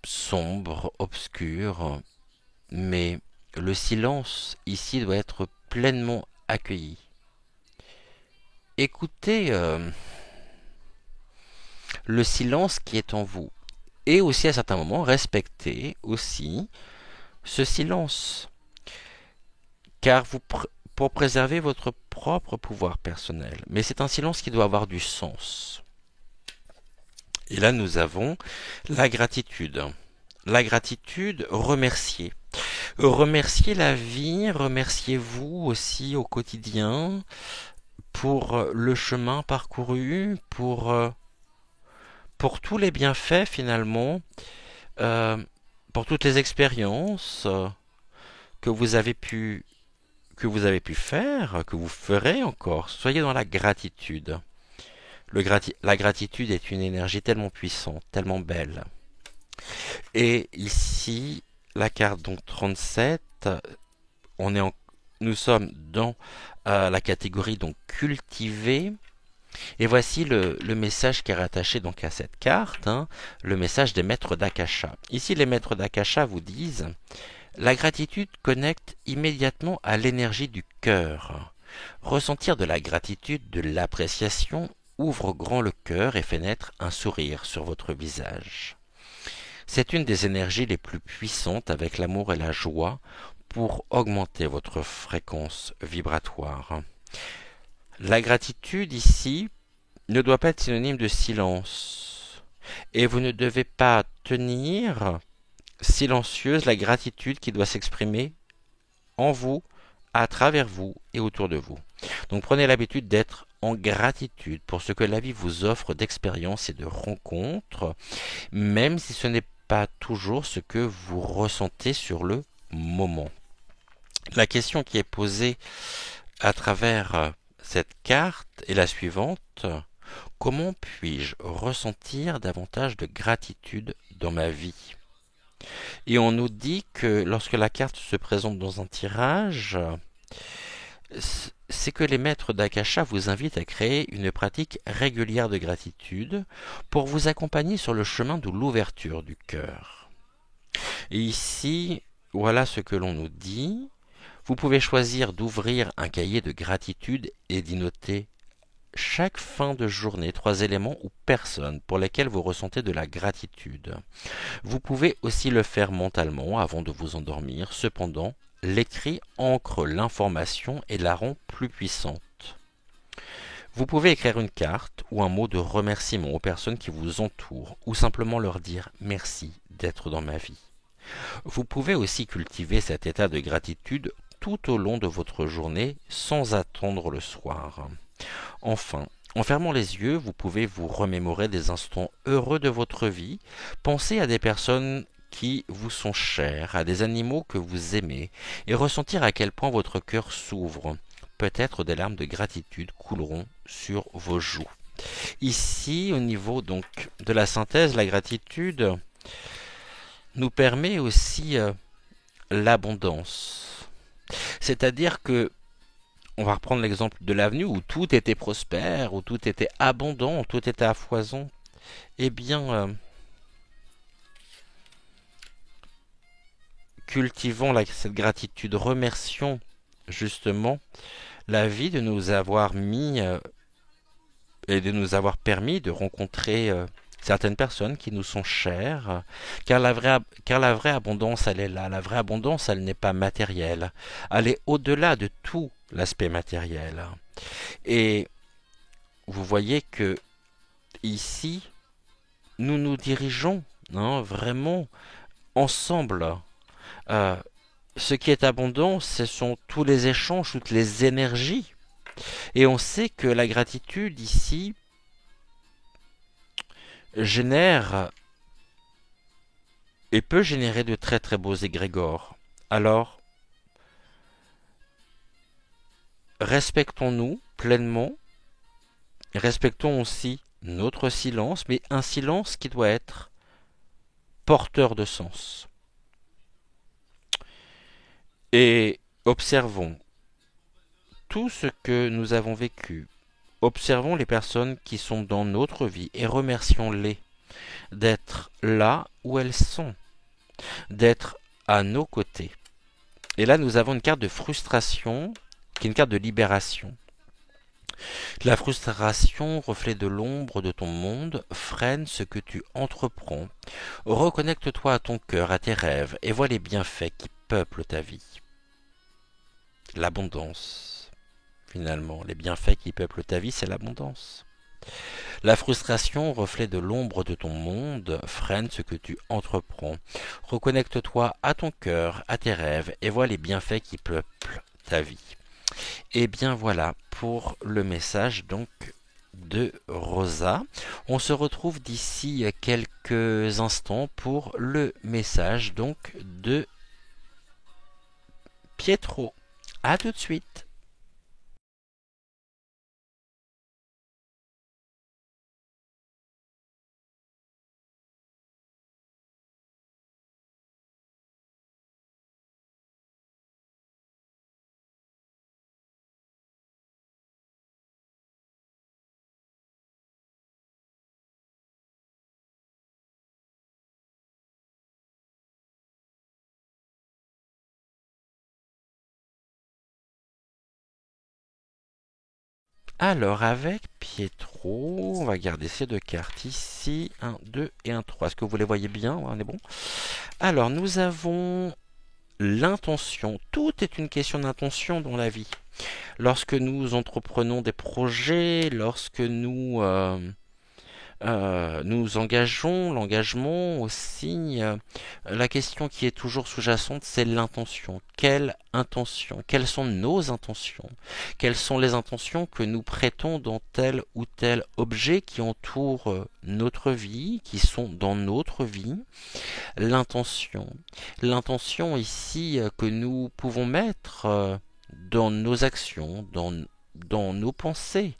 sombres, obscures, mais le silence ici doit être pleinement accueilli. Écoutez le silence qui est en vous. Et aussi à certains moments, respectez aussi ce silence. Car pour préserver votre propre pouvoir personnel. Mais c'est un silence qui doit avoir du sens. Et là, nous avons la gratitude. La gratitude, remercier. Remercier la vie, remerciez-vous aussi au quotidien pour le chemin parcouru, pour tous les bienfaits finalement, euh, pour toutes les expériences que vous avez pu faire, que vous ferez encore. Soyez dans la gratitude. La gratitude est une énergie tellement puissante, tellement belle. Et ici, la carte donc 37, on est en, nous sommes dans la catégorie donc cultiver. Et voici le message qui est rattaché donc à cette carte, hein, le message des maîtres d'Akasha. Ici, les maîtres d'Akasha vous disent: la gratitude connecte immédiatement à l'énergie du cœur. Ressentir de la gratitude, de l'appréciation, ouvre grand le cœur et fait naître un sourire sur votre visage. C'est une des énergies les plus puissantes avec l'amour et la joie pour augmenter votre fréquence vibratoire. La gratitude ici ne doit pas être synonyme de silence. Et vous ne devez pas tenir silencieuse la gratitude qui doit s'exprimer en vous, à travers vous et autour de vous. Donc prenez l'habitude d'être en gratitude pour ce que la vie vous offre d'expériences et de rencontres, même si ce n'est pas toujours ce que vous ressentez sur le moment. La question qui est posée à travers cette carte est la suivante: comment puis-je ressentir davantage de gratitude dans ma vie? Et on nous dit que lorsque la carte se présente dans un tirage, c'est que les maîtres d'Akasha vous invitent à créer une pratique régulière de gratitude pour vous accompagner sur le chemin de l'ouverture du cœur. Et ici, voilà ce que l'on nous dit. Vous pouvez choisir d'ouvrir un cahier de gratitude et d'y noter chaque fin de journée 3 éléments ou personnes pour lesquels vous ressentez de la gratitude. Vous pouvez aussi le faire mentalement avant de vous endormir. Cependant, l'écrit ancre l'information et la rend plus puissante. Vous pouvez écrire une carte ou un mot de remerciement aux personnes qui vous entourent ou simplement leur dire merci d'être dans ma vie. Vous pouvez aussi cultiver cet état de gratitude tout au long de votre journée sans attendre le soir. Enfin, en fermant les yeux, vous pouvez vous remémorer des instants heureux de votre vie. Pensez à des personnes qui vous sont chères, à des animaux que vous aimez, et ressentir à quel point votre cœur s'ouvre. Peut-être des larmes de gratitude couleront sur vos joues. Ici, au niveau donc de la synthèse, la gratitude nous permet aussi l'abondance. C'est-à-dire que on va reprendre l'exemple de l'avenue où tout était prospère, où tout était abondant, tout était à foison. Eh bien, cultivons cette gratitude, remercions justement la vie de nous avoir mis et de nous avoir permis de rencontrer certaines personnes qui nous sont chères, car la vraie abondance, elle est là. La vraie abondance, elle n'est pas matérielle. Elle est au-delà de tout l'aspect matériel. Et vous voyez que ici, nous nous dirigeons vraiment ensemble. Euh, ce qui est abondant, ce sont tous les échanges, toutes les énergies. Et on sait que la gratitude ici génère et peut générer de très très beaux égrégores. Alors, respectons-nous pleinement, respectons aussi notre silence, mais un silence qui doit être porteur de sens. Et observons tout ce que nous avons vécu Observons les personnes qui sont dans notre vie et remercions-les d'être là où elles sont, d'être à nos côtés. Et là, nous avons une carte de frustration qui est une carte de libération. La frustration, reflet de l'ombre de ton monde, freine ce que tu entreprends. Reconnecte-toi à ton cœur, à tes rêves, et vois les bienfaits qui peuplent ta vie. L'abondance, finalement, les bienfaits qui peuplent ta vie, c'est l'abondance. La frustration, reflet de l'ombre de ton monde, freine ce que tu entreprends. Reconnecte-toi à ton cœur, à tes rêves, et vois les bienfaits qui peuplent ta vie. Et bien voilà pour le message donc de Rosa. On se retrouve d'ici quelques instants pour le message donc de Pietro. À tout de suite. Alors avec Pietro, on va garder ces deux cartes ici, un 2 et un 3. Est-ce que vous les voyez bien? On est bon. Alors nous avons l'intention. Tout est une question d'intention dans la vie. Lorsque nous entreprenons des projets, lorsque nous engageons, l'engagement aussi, la question qui est toujours sous-jacente, c'est l'intention. Quelle intention? Quelles sont nos intentions? Quelles sont les intentions que nous prêtons dans tel ou tel objet qui entoure notre vie, qui sont dans notre vie? L'intention. L'intention ici que nous pouvons mettre dans nos actions, dans nos pensées.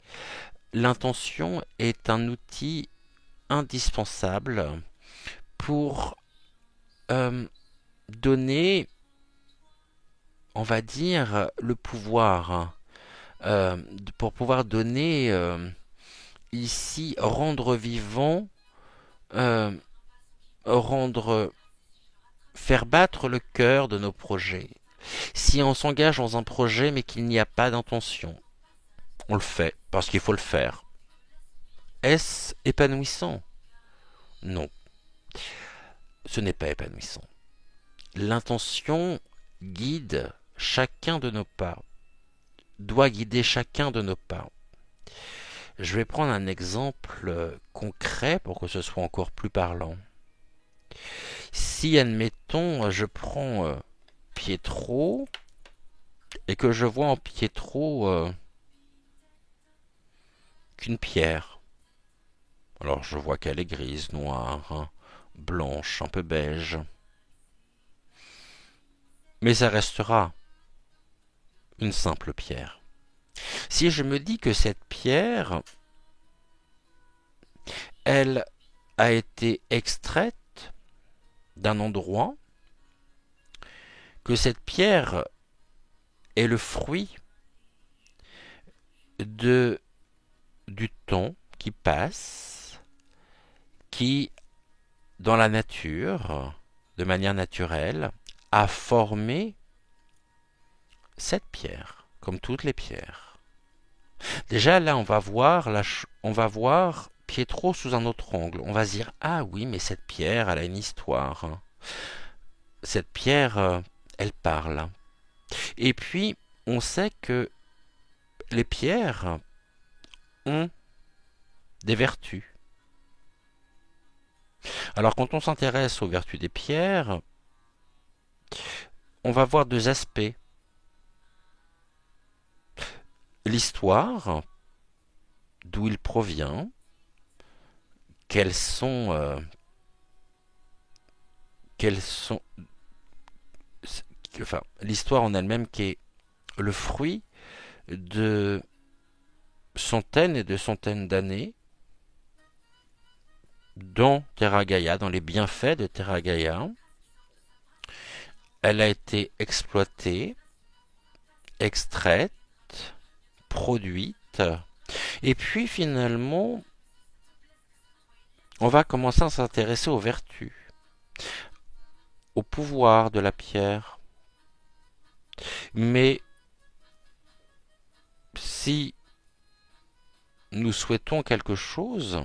L'intention est un outil indispensable pour donner, on va dire, le pouvoir, pour pouvoir donner ici, rendre vivant, euh, rendre, faire battre le cœur de nos projets. Si on s'engage dans un projet mais qu'il n'y a pas d'intention, on le fait parce qu'il faut le faire. Est-ce épanouissant? Non, ce n'est pas épanouissant. L'intention guide chacun de nos pas, doit guider chacun de nos pas. Je vais prendre un exemple concret pour que ce soit encore plus parlant. Si, admettons, je prends Pietro et que je vois en Pietro qu'une pierre. Alors je vois qu'elle est grise, noire, hein, blanche, un peu beige. Mais ça restera une simple pierre. Si je me dis que cette pierre, elle a été extraite d'un endroit, que cette pierre est le fruit de, du temps qui passe, qui, dans la nature, de manière naturelle, a formé cette pierre, comme toutes les pierres. Déjà là, on va voir Pietro sous un autre angle. On va se dire, ah oui, mais cette pierre, elle a une histoire. Cette pierre, elle parle. Et puis, on sait que les pierres ont des vertus. Alors, quand on s'intéresse aux vertus des pierres, on va voir deux aspects. L'histoire, d'où il provient, quelles sont, quelles sont, enfin, l'histoire en elle-même qui est le fruit de centaines et de centaines d'années dans Terra Gaia, dans les bienfaits de Terra Gaia. Elle a été exploitée, extraite, produite, Et puis finalement, on va commencer à s'intéresser aux vertus, au pouvoir de la pierre. Mais si nous souhaitons quelque chose,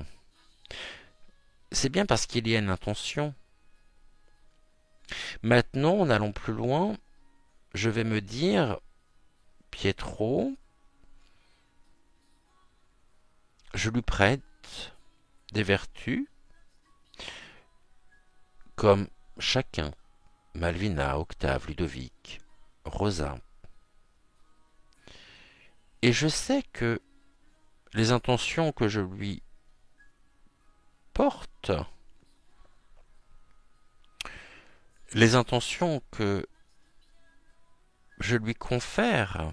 c'est bien parce qu'il y a une intention. Maintenant, en allant plus loin, je vais me dire, Pietro, je lui prête des vertus comme chacun, Malvina, Octave, Ludovic, Rosa. Et je sais que les intentions que je lui porte, les intentions que je lui confère,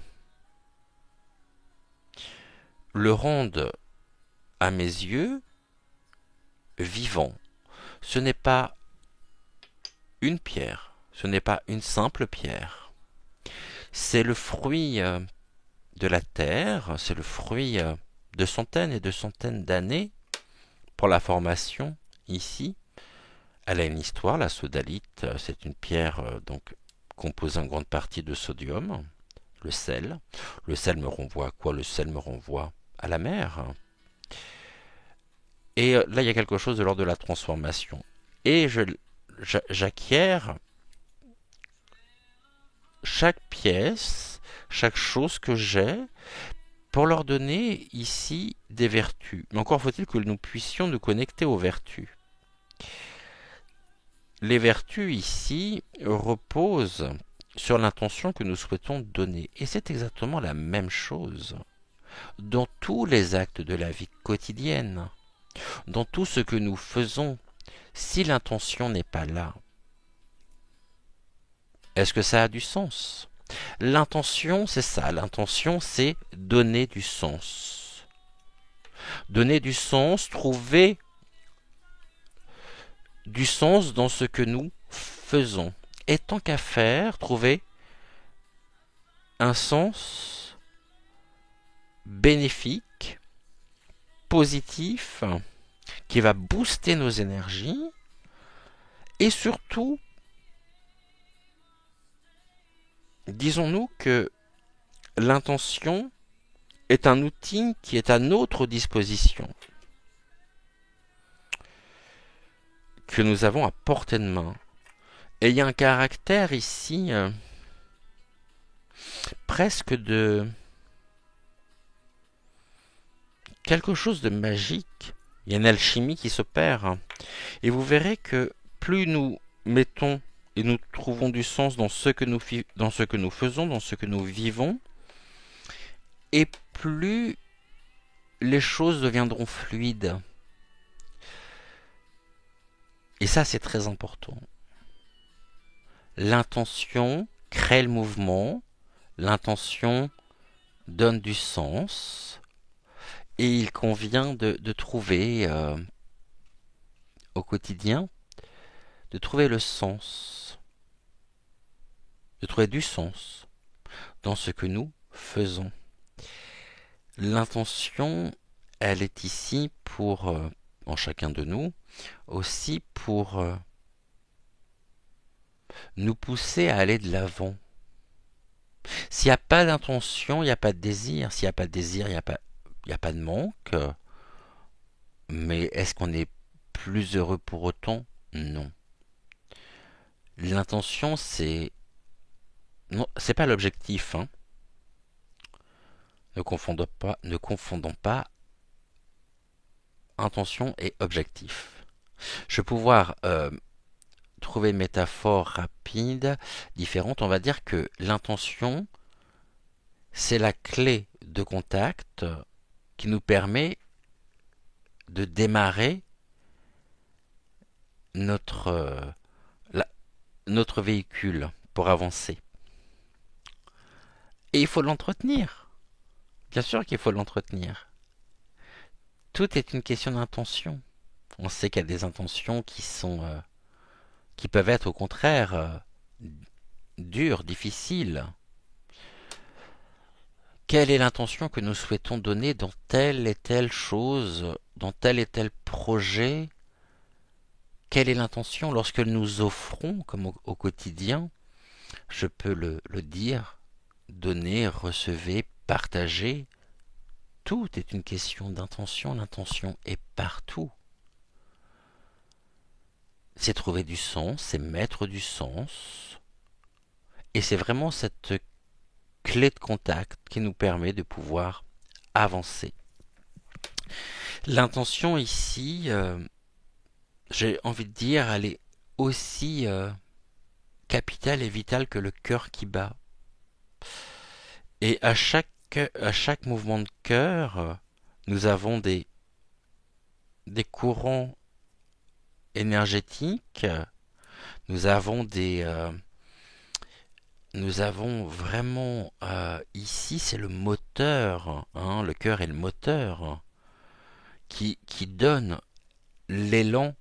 le rendent à mes yeux vivant. Ce n'est pas une pierre, ce n'est pas une simple pierre. C'est le fruit de la terre, c'est le fruit de centaines et de centaines d'années pour la formation ici. Elle a une histoire, la sodalite, c'est une pierre donc composée en grande partie de sodium, le sel. Le sel me renvoie à quoi? Le sel me renvoie à la mer. Et là, il y a quelque chose de l'ordre de la transformation. Et j'acquiers chaque pièce, chaque chose que j'ai, pour leur donner ici des vertus. Mais encore faut-il que nous puissions nous connecter aux vertus. Les vertus ici reposent sur l'intention que nous souhaitons donner. Et c'est exactement la même chose dans tous les actes de la vie quotidienne, dans tout ce que nous faisons. Si l'intention n'est pas là, est-ce que ça a du sens? L'intention, c'est ça. L'intention, c'est donner du sens. Donner du sens, trouver du sens dans ce que nous faisons. Et tant qu'à faire, trouver un sens bénéfique, positif, qui va booster nos énergies et surtout, disons-nous que l'intention est un outil qui est à notre disposition, que nous avons à portée de main. Et il y a un caractère ici presque de quelque chose de magique. Il y a une alchimie qui s'opère. Et vous verrez que plus nous mettons et nous trouvons du sens dans ce que nous faisons, dans ce que nous vivons, et plus les choses deviendront fluides. Et ça, c'est très important. L'intention crée le mouvement, l'intention donne du sens, et il convient de trouver au quotidien, de trouver le sens, de trouver du sens dans ce que nous faisons. L'intention, elle est ici pour, en chacun de nous, aussi pour nous pousser à aller de l'avant. S'il n'y a pas d'intention, il n'y a pas de désir. S'il n'y a pas de désir, il n'y a pas de manque. Mais est-ce qu'on est plus heureux pour autant? Non. L'intention, non, c'est pas l'objectif. Hein. Ne confondons pas intention et objectif. Je vais pouvoir trouver une métaphore rapide, différente. On va dire que l'intention, c'est la clé de contact qui nous permet de démarrer notre, notre véhicule pour avancer. Et il faut l'entretenir. Bien sûr qu'il faut l'entretenir. Tout est une question d'intention. On sait qu'il y a des intentions qui peuvent être au contraire dures, difficiles, quelle est l'intention que nous souhaitons donner dans telle et telle chose, dans tel et tel projet? Quelle est l'intention lorsque nous offrons, comme au quotidien? Je peux le dire, donner, recevoir, partager. Tout est une question d'intention. L'intention est partout. C'est trouver du sens, c'est mettre du sens. Et c'est vraiment cette clé de contact qui nous permet de pouvoir avancer. L'intention ici, j'ai envie de dire, elle est aussi capitale et vitale que le cœur qui bat. Et à chaque mouvement de cœur, nous avons des courants énergétiques, nous avons nous avons vraiment ici, c'est le moteur, hein, le cœur est le moteur qui donne l'élan,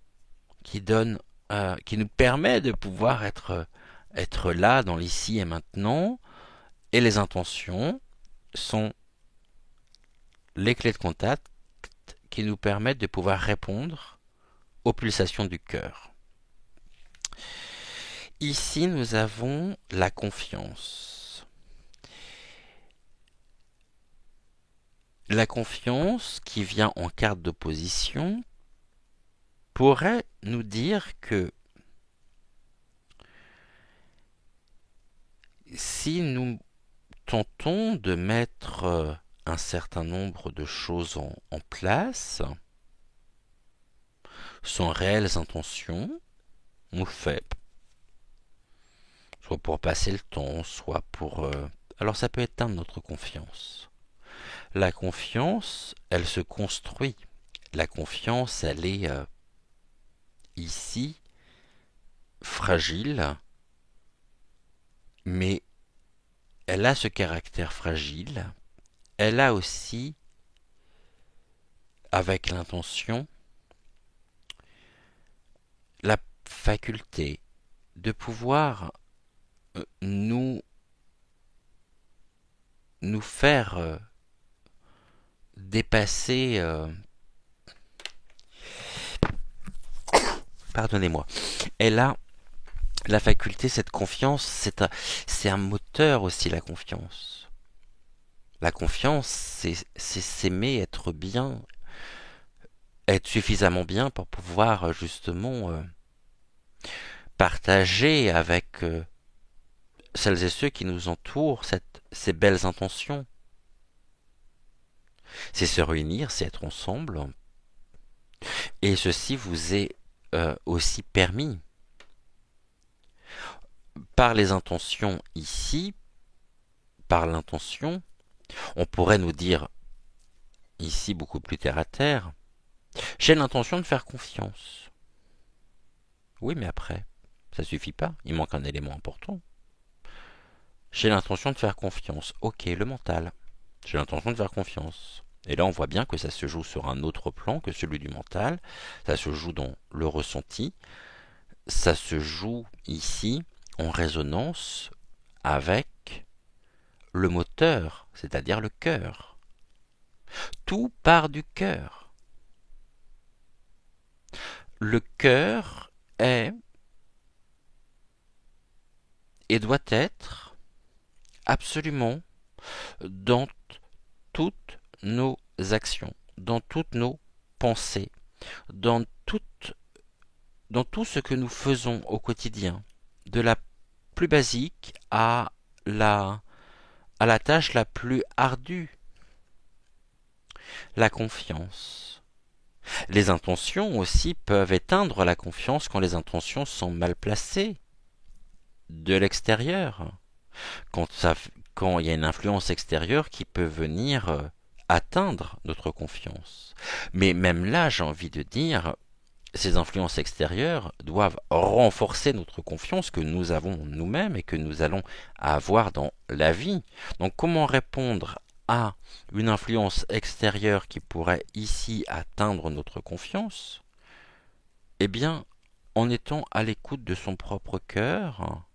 qui nous permet de pouvoir être là dans l'ici et maintenant. Et les intentions sont les clés de contact qui nous permettent de pouvoir répondre aux pulsations du cœur. Ici, nous avons la confiance. La confiance qui vient en carte d'opposition pourrait nous dire que si nous tentons de mettre un certain nombre de choses en place, sans réelles intentions, on le fait. Soit pour passer le temps, soit pour... Alors ça peut éteindre notre confiance. La confiance, elle se construit. La confiance, elle est ici fragile, mais elle a ce caractère fragile. Elle a aussi, avec l'intention, la faculté de pouvoir nous faire dépasser... pardonnez-moi. Elle a la faculté, cette confiance, c'est un moteur aussi, la confiance. La confiance, c'est s'aimer, être bien, être suffisamment bien pour pouvoir justement partager avec celles et ceux qui nous entourent ces belles intentions. C'est se réunir, c'est être ensemble. Et ceci vous est aussi permis par les intentions ici, par l'intention. On pourrait nous dire ici beaucoup plus terre à terre, j'ai l'intention de faire confiance. Oui, mais après, ça suffit pas, il manque un élément important. J'ai l'intention de faire confiance. Ok, le mental. J'ai l'intention de faire confiance. Et là, on voit bien que ça se joue sur un autre plan que celui du mental. Ça se joue dans le ressenti. Ça se joue ici en résonance avec le moteur, c'est-à-dire le cœur. Tout part du cœur. Le cœur est et doit être absolument dans toutes nos actions, dans toutes nos pensées, dans tout ce que nous faisons au quotidien, de la plus basique à la tâche la plus ardue. La confiance. Les intentions aussi peuvent éteindre la confiance quand les intentions sont mal placées de l'extérieur. Quand il y a une influence extérieure qui peut venir atteindre notre confiance. Mais même là, j'ai envie de dire, ces influences extérieures doivent renforcer notre confiance que nous avons en nous-mêmes et que nous allons avoir dans la vie. Donc comment répondre à une influence extérieure qui pourrait ici atteindre notre confiance? Eh bien, en étant à l'écoute de son propre cœur,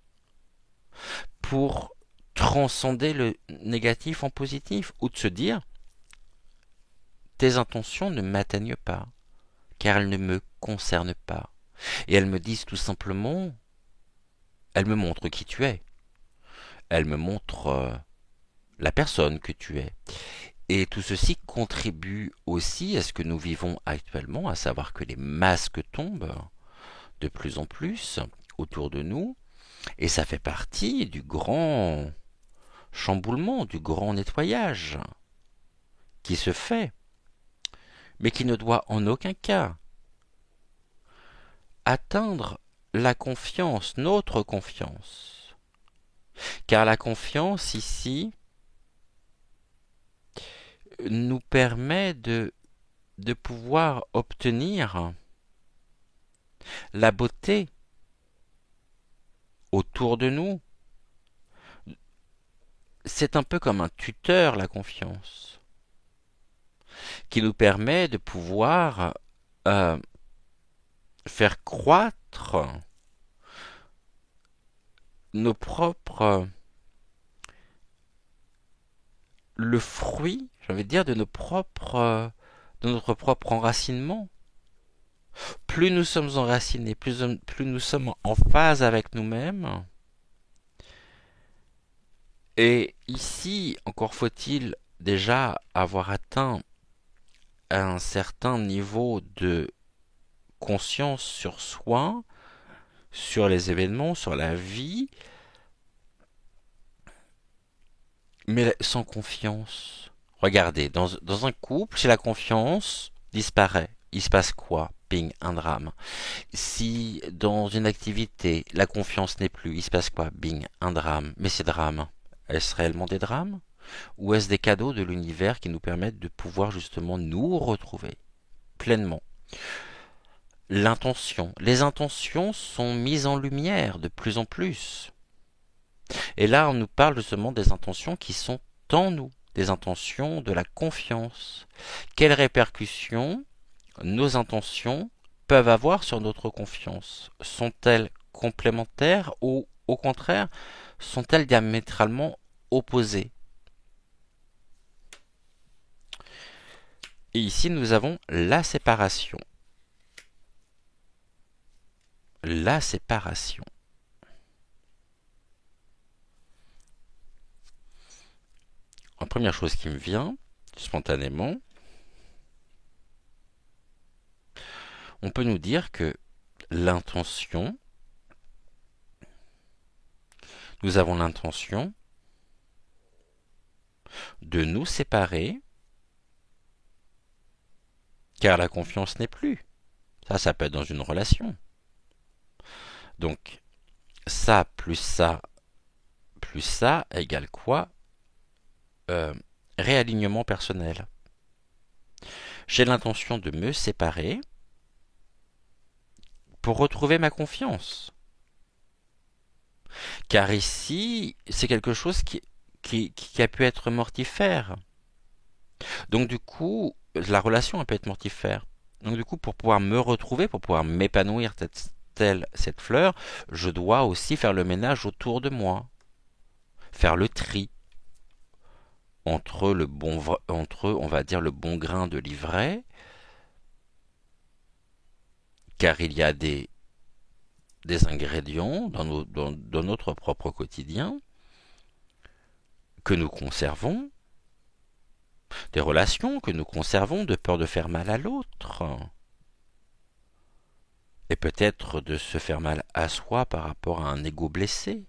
pour transcender le négatif en positif, ou de se dire, tes intentions ne m'atteignent pas, car elles ne me concernent pas. Et elles me disent tout simplement, elles me montrent qui tu es, elles me montrent la personne que tu es. Et tout ceci contribue aussi à ce que nous vivons actuellement, à savoir que les masques tombent de plus en plus autour de nous, et ça fait partie du grand chamboulement, du grand nettoyage qui se fait, mais qui ne doit en aucun cas atteindre la confiance, notre confiance. Car la confiance ici nous permet de pouvoir obtenir la beauté autour de nous. C'est un peu comme un tuteur, la confiance, qui nous permet de pouvoir faire croître nos propres, le fruit, j'ai envie de dire, de notre propre enracinement. Plus nous sommes enracinés, plus nous sommes en phase avec nous-mêmes. Et ici, encore faut-il déjà avoir atteint un certain niveau de conscience sur soi, sur les événements, sur la vie, mais sans confiance. Regardez, dans un couple, si la confiance disparaît, il se passe quoi? Ping, un drame. Si dans une activité, la confiance n'est plus, il se passe quoi? Bing, un drame. Mais ces drames, est-ce réellement des drames? Ou est-ce des cadeaux de l'univers qui nous permettent de pouvoir justement nous retrouver pleinement? L'intention. Les intentions sont mises en lumière de plus en plus. Et là, on nous parle justement des intentions qui sont en nous, des intentions de la confiance. Quelles répercussions nos intentions peuvent avoir sur notre confiance? Sont-elles complémentaires ou au contraire sont-elles diamétralement opposées? Et ici nous avons la séparation. La séparation. La première chose qui me vient spontanément, on peut nous dire que l'intention, nous avons l'intention de nous séparer car la confiance n'est plus. Ça peut être dans une relation. Donc, ça plus ça égale quoi? Réalignement personnel. J'ai l'intention de me séparer pour retrouver ma confiance. Car ici, c'est quelque chose qui a pu être mortifère. Donc du coup, la relation a pu être mortifère. Donc du coup, pour pouvoir me retrouver, pour pouvoir m'épanouir telle cette fleur, je dois aussi faire le ménage autour de moi. Faire le tri entre on va dire, le bon grain de l'ivraie, car il y a des ingrédients dans notre propre quotidien que nous conservons, des relations que nous conservons de peur de faire mal à l'autre, et peut-être de se faire mal à soi par rapport à un ego blessé.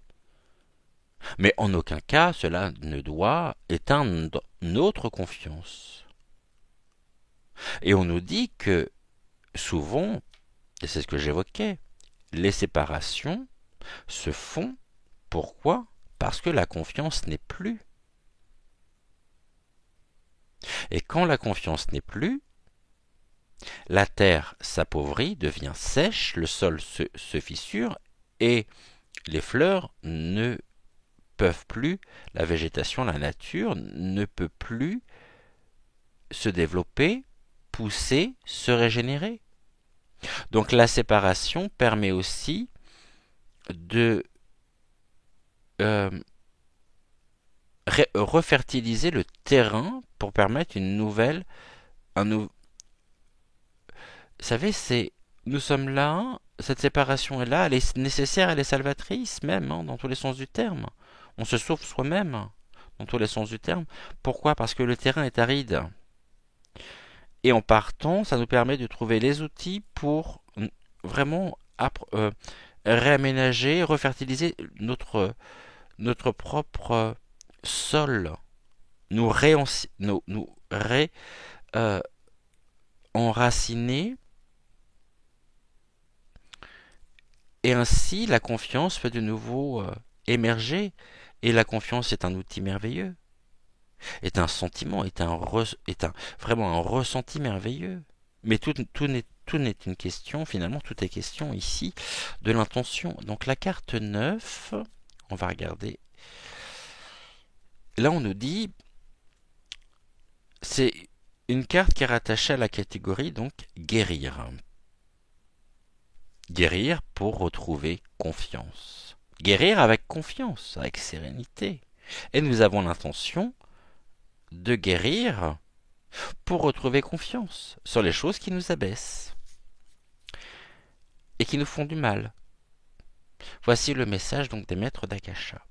Mais en aucun cas cela ne doit éteindre notre confiance. Et on nous dit que souvent, et c'est ce que j'évoquais, les séparations se font. Pourquoi? Parce que la confiance n'est plus. Et quand la confiance n'est plus, la terre s'appauvrit, devient sèche, le sol se fissure et les fleurs ne peuvent plus, la végétation, la nature ne peut plus se développer, pousser, se régénérer. Donc la séparation permet aussi de refertiliser le terrain pour permettre une nouvelle, un nou- vous savez, nous sommes là, cette séparation est là, elle est nécessaire, elle est salvatrice même, hein, dans tous les sens du terme. On se sauve soi-même, dans tous les sens du terme. Pourquoi? Parce que le terrain est aride. Et en partant, ça nous permet de trouver les outils pour vraiment réaménager, refertiliser notre propre sol, nous, enraciner, et ainsi la confiance peut de nouveau émerger. Et la confiance est un outil merveilleux, est un sentiment, vraiment un ressenti merveilleux. Mais tout n'est une question, finalement, tout est question ici de l'intention. Donc la carte 9, on va regarder. Là, on nous dit, c'est une carte qui est rattachée à la catégorie, donc, guérir. Guérir pour retrouver confiance. Guérir avec confiance, avec sérénité. Et nous avons l'intention de guérir pour retrouver confiance sur les choses qui nous abaissent et qui nous font du mal. Voici le message donc des maîtres d'Akasha.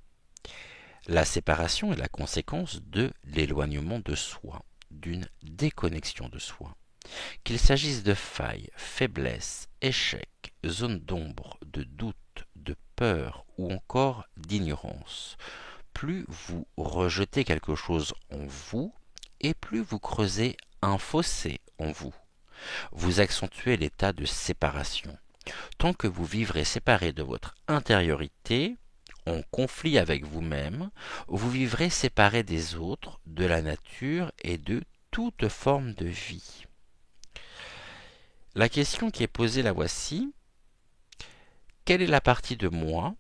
La séparation est la conséquence de l'éloignement de soi, d'une déconnexion de soi. Qu'il s'agisse de failles, faiblesses, échecs, zones d'ombre, de doute, de peur ou encore d'ignorance. Plus vous rejetez quelque chose en vous, et plus vous creusez un fossé en vous. Vous accentuez l'état de séparation. Tant que vous vivrez séparé de votre intériorité, en conflit avec vous-même, vous vivrez séparé des autres, de la nature et de toute forme de vie. La question qui est posée la voici. Quelle est la partie de moi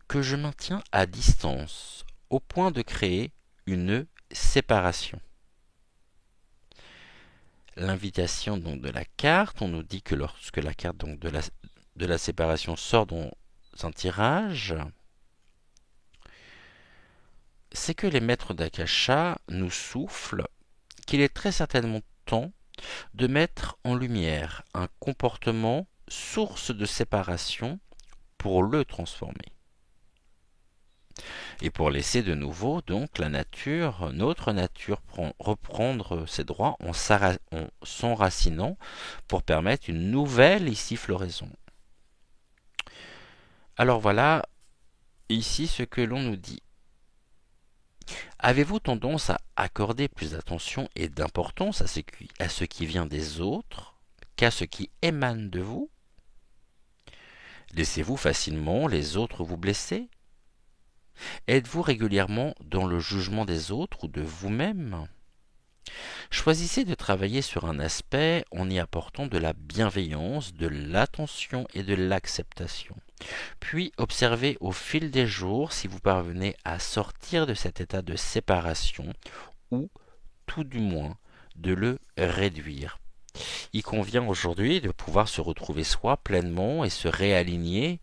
que je maintiens à distance, au point de créer une séparation? L'invitation donc de la carte, on nous dit que lorsque la carte donc de la séparation sort dans un tirage, c'est que les maîtres d'Akasha nous soufflent qu'il est très certainement temps de mettre en lumière un comportement source de séparation pour le transformer. Et pour laisser de nouveau donc la nature, notre nature, reprendre ses droits en s'enracinant pour permettre une nouvelle ici floraison. Alors voilà ici ce que l'on nous dit. Avez-vous tendance à accorder plus d'attention et d'importance à ce qui vient des autres qu'à ce qui émane de vous? Laissez-vous facilement les autres vous blesser? Êtes-vous régulièrement dans le jugement des autres ou de vous-même? Choisissez de travailler sur un aspect en y apportant de la bienveillance, de l'attention et de l'acceptation. Puis observez au fil des jours si vous parvenez à sortir de cet état de séparation ou, tout du moins, de le réduire. Il convient aujourd'hui de pouvoir se retrouver soi pleinement et se réaligner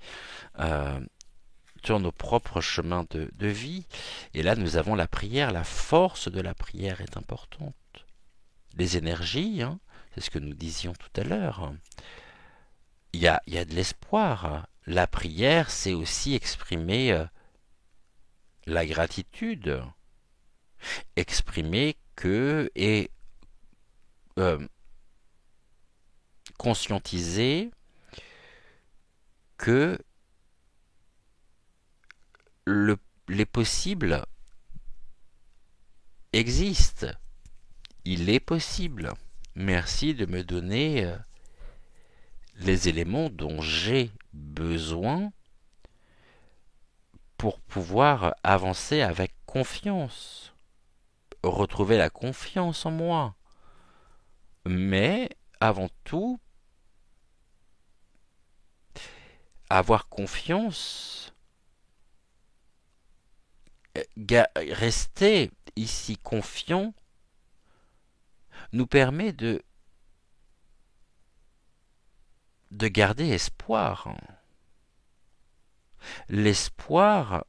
sur nos propres chemins de vie. Et là, nous avons la prière. La force de la prière est importante. Les énergies, hein, c'est ce que nous disions tout à l'heure. Il y a de l'espoir. La prière, c'est aussi exprimer la gratitude, exprimer que et euh, conscientiser que les possibles existent. Il est possible. Merci de me donner les éléments dont j'ai besoin pour pouvoir avancer avec confiance, retrouver la confiance en moi. Mais avant tout, avoir confiance, rester ici confiant, nous permet de garder espoir. L'espoir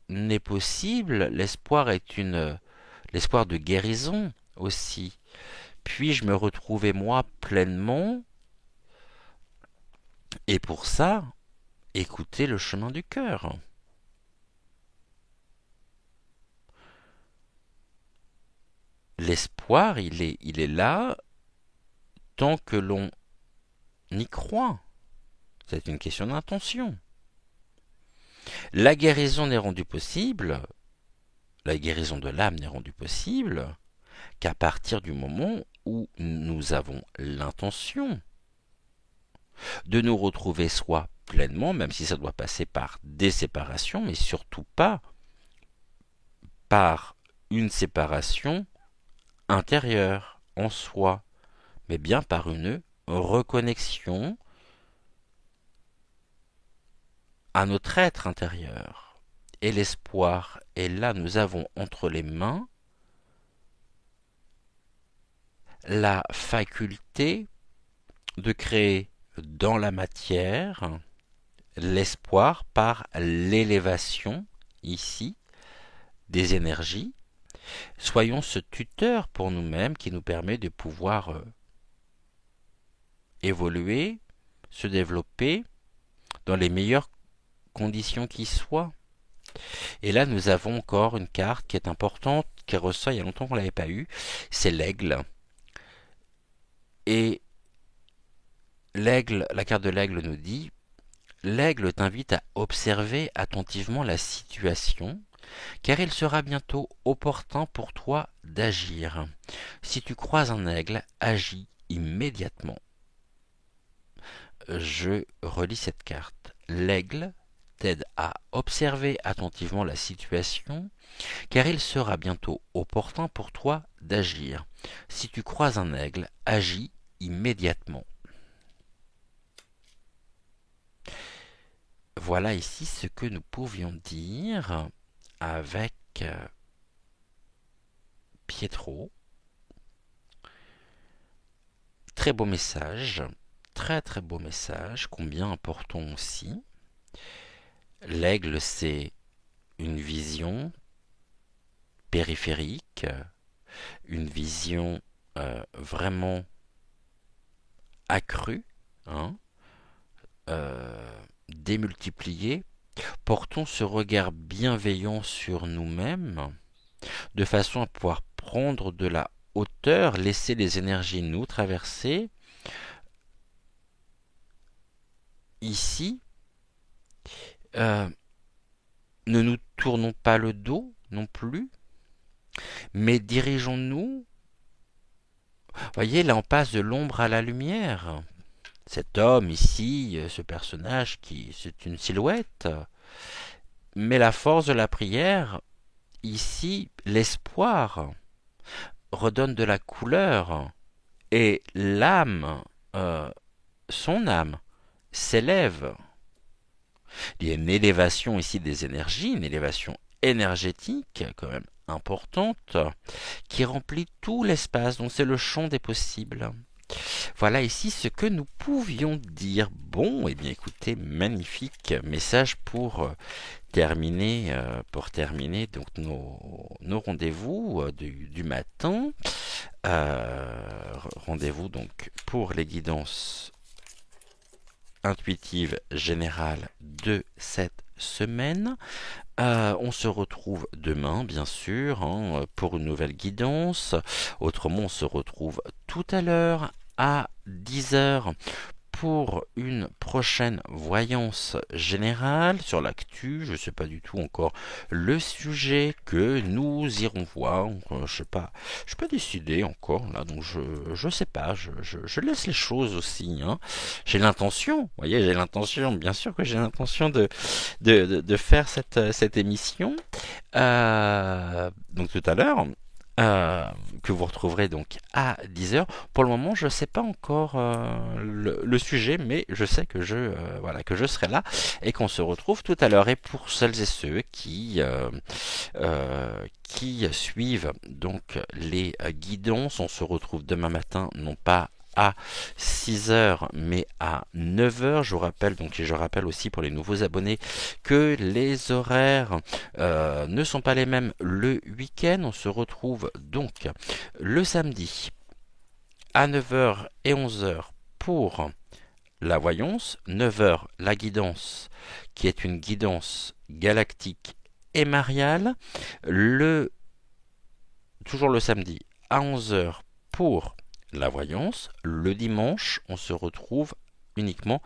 n'est possible, l'espoir de guérison aussi. Puis-je me retrouver moi pleinement? Et pour ça, écouter le chemin du cœur. L'espoir, il est là tant que l'on y croit. C'est une question d'intention. La guérison n'est rendue possible, la guérison de l'âme n'est rendue possible qu'à partir du moment où nous avons l'intention de nous retrouver soi pleinement, même si ça doit passer par des séparations, mais surtout pas par une séparation intérieure en soi, mais bien par une reconnexion à notre être intérieur. Et l'espoir est là, nous avons entre les mains la faculté de créer dans la matière l'espoir par l'élévation, ici, des énergies. Soyons ce tuteur pour nous-mêmes qui nous permet de pouvoir évoluer, se développer dans les meilleures conditions qui soient. Et là, nous avons encore une carte qui est importante, qui ressort il y a longtemps qu'on ne l'avait pas eue, c'est l'aigle. Et l'aigle, la carte de l'aigle nous dit, l'aigle t'invite à observer attentivement la situation, car il sera bientôt opportun pour toi d'agir. Si tu croises un aigle, agis immédiatement. Je relis cette carte. L'aigle t'aide à observer attentivement la situation, car il sera bientôt opportun pour toi d'agir. Si tu croises un aigle, agis immédiatement. Voilà ici ce que nous pouvions dire avec Pietro. Très beau message, très très beau message, combien important aussi. L'aigle, c'est une vision périphérique, une vision vraiment accrue, hein, démultipliée. Portons ce regard bienveillant sur nous-mêmes, de façon à pouvoir prendre de la hauteur, laisser les énergies nous traverser. Ici, ne nous tournons pas le dos non plus, mais dirigeons-nous. Voyez, là on passe de l'ombre à la lumière. Cet homme ici, ce personnage c'est une silhouette. Mais la force de la prière, ici, l'espoir, redonne de la couleur. Et l'âme, son âme, s'élève. Il y a une élévation ici des énergies, une élévation énergétique quand même importante, qui remplit tout l'espace. Donc c'est le champ des possibles. Voilà ici ce que nous pouvions dire. Bon, eh bien écoutez, magnifique message pour terminer donc nos rendez-vous du matin. Rendez-vous donc pour les guidances intuitives générales de cette semaine. On se retrouve demain, bien sûr, hein, pour une nouvelle guidance. Autrement, on se retrouve tout à l'heure à 10 heures pour une prochaine voyance générale sur l'actu. Je ne sais pas du tout encore le sujet que nous irons voir. Je sais pas décidé encore là, donc je sais pas. Je laisse les choses aussi. Hein. J'ai l'intention, vous voyez, j'ai l'intention. Bien sûr que j'ai l'intention de faire cette émission. Donc tout à l'heure. Que vous retrouverez donc à 10 heures. Pour le moment, je ne sais pas encore le sujet, mais je sais que que je serai là et qu'on se retrouve tout à l'heure. Et pour celles et ceux qui suivent donc les guidances, on se retrouve demain matin, non pas à 6 heures, mais à 9 heures. Je vous rappelle donc, et je rappelle aussi pour les nouveaux abonnés, que les horaires ne sont pas les mêmes le week-end. On se retrouve donc le samedi à 9 heures et 11 heures pour la voyance, 9 heures la guidance, qui est une guidance galactique et mariale. Toujours le samedi à 11 heures pour la voyance. Le dimanche, on se retrouve uniquement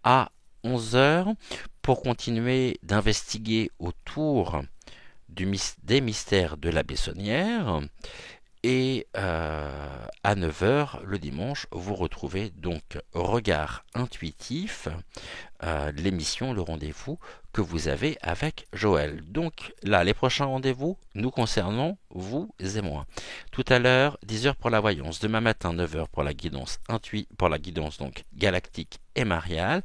à 11 heures pour continuer d'investiguer autour des mystères de la Bessonnière. Et à 9 heures le dimanche, vous retrouvez donc Regard Intuitif, l'émission, le rendez-vous que vous avez avec Joël. Donc là, les prochains rendez-vous nous concernant, vous et moi. Tout à l'heure, 10 heures pour la voyance. Demain matin, 9 heures pour la guidance pour la guidance donc galactique et mariale.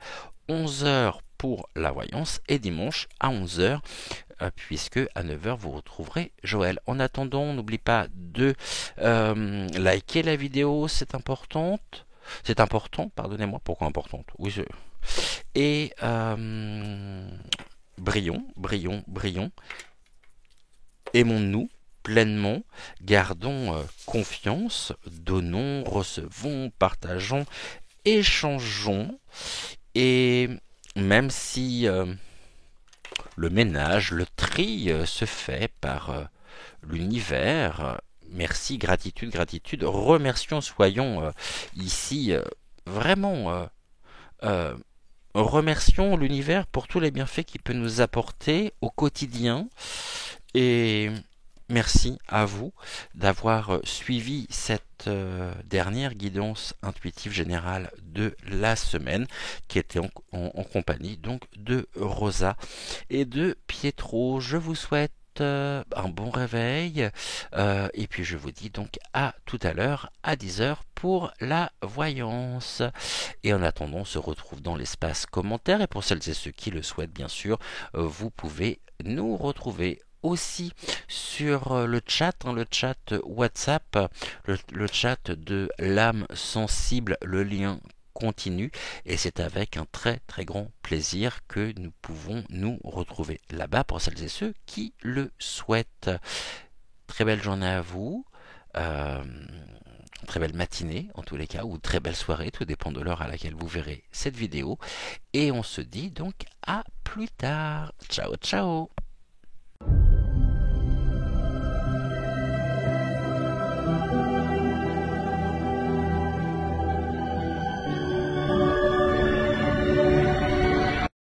11 heures pour la voyance et dimanche à 11 heures puisque à 9 heures vous retrouverez Joël. En attendant, n'oublie pas de liker la vidéo, c'est important. C'est important, pardonnez-moi, pourquoi importante? Oui, et brillons, brillons, brillons. Aimons-nous pleinement, gardons confiance, donnons, recevons, partageons, échangeons. Et même si le ménage, le tri se fait par l'univers, merci, gratitude, gratitude, remercions, soyons ici vraiment remercions l'univers pour tous les bienfaits qu'il peut nous apporter au quotidien. Et merci à vous d'avoir suivi cette dernière guidance intuitive générale de la semaine qui était en compagnie donc de Rosa et de Pietro. Je vous souhaite un bon réveil et puis je vous dis donc à tout à l'heure à 10 heures pour la voyance. Et en attendant, on se retrouve dans l'espace commentaire et pour celles et ceux qui le souhaitent bien sûr, vous pouvez nous retrouver aussi sur le chat WhatsApp, le chat de l'âme sensible, le lien continue et c'est avec un très très grand plaisir que nous pouvons nous retrouver là-bas pour celles et ceux qui le souhaitent. Très belle journée à vous, très belle matinée en tous les cas, ou très belle soirée, tout dépend de l'heure à laquelle vous verrez cette vidéo. Et on se dit donc à plus tard. Ciao ciao.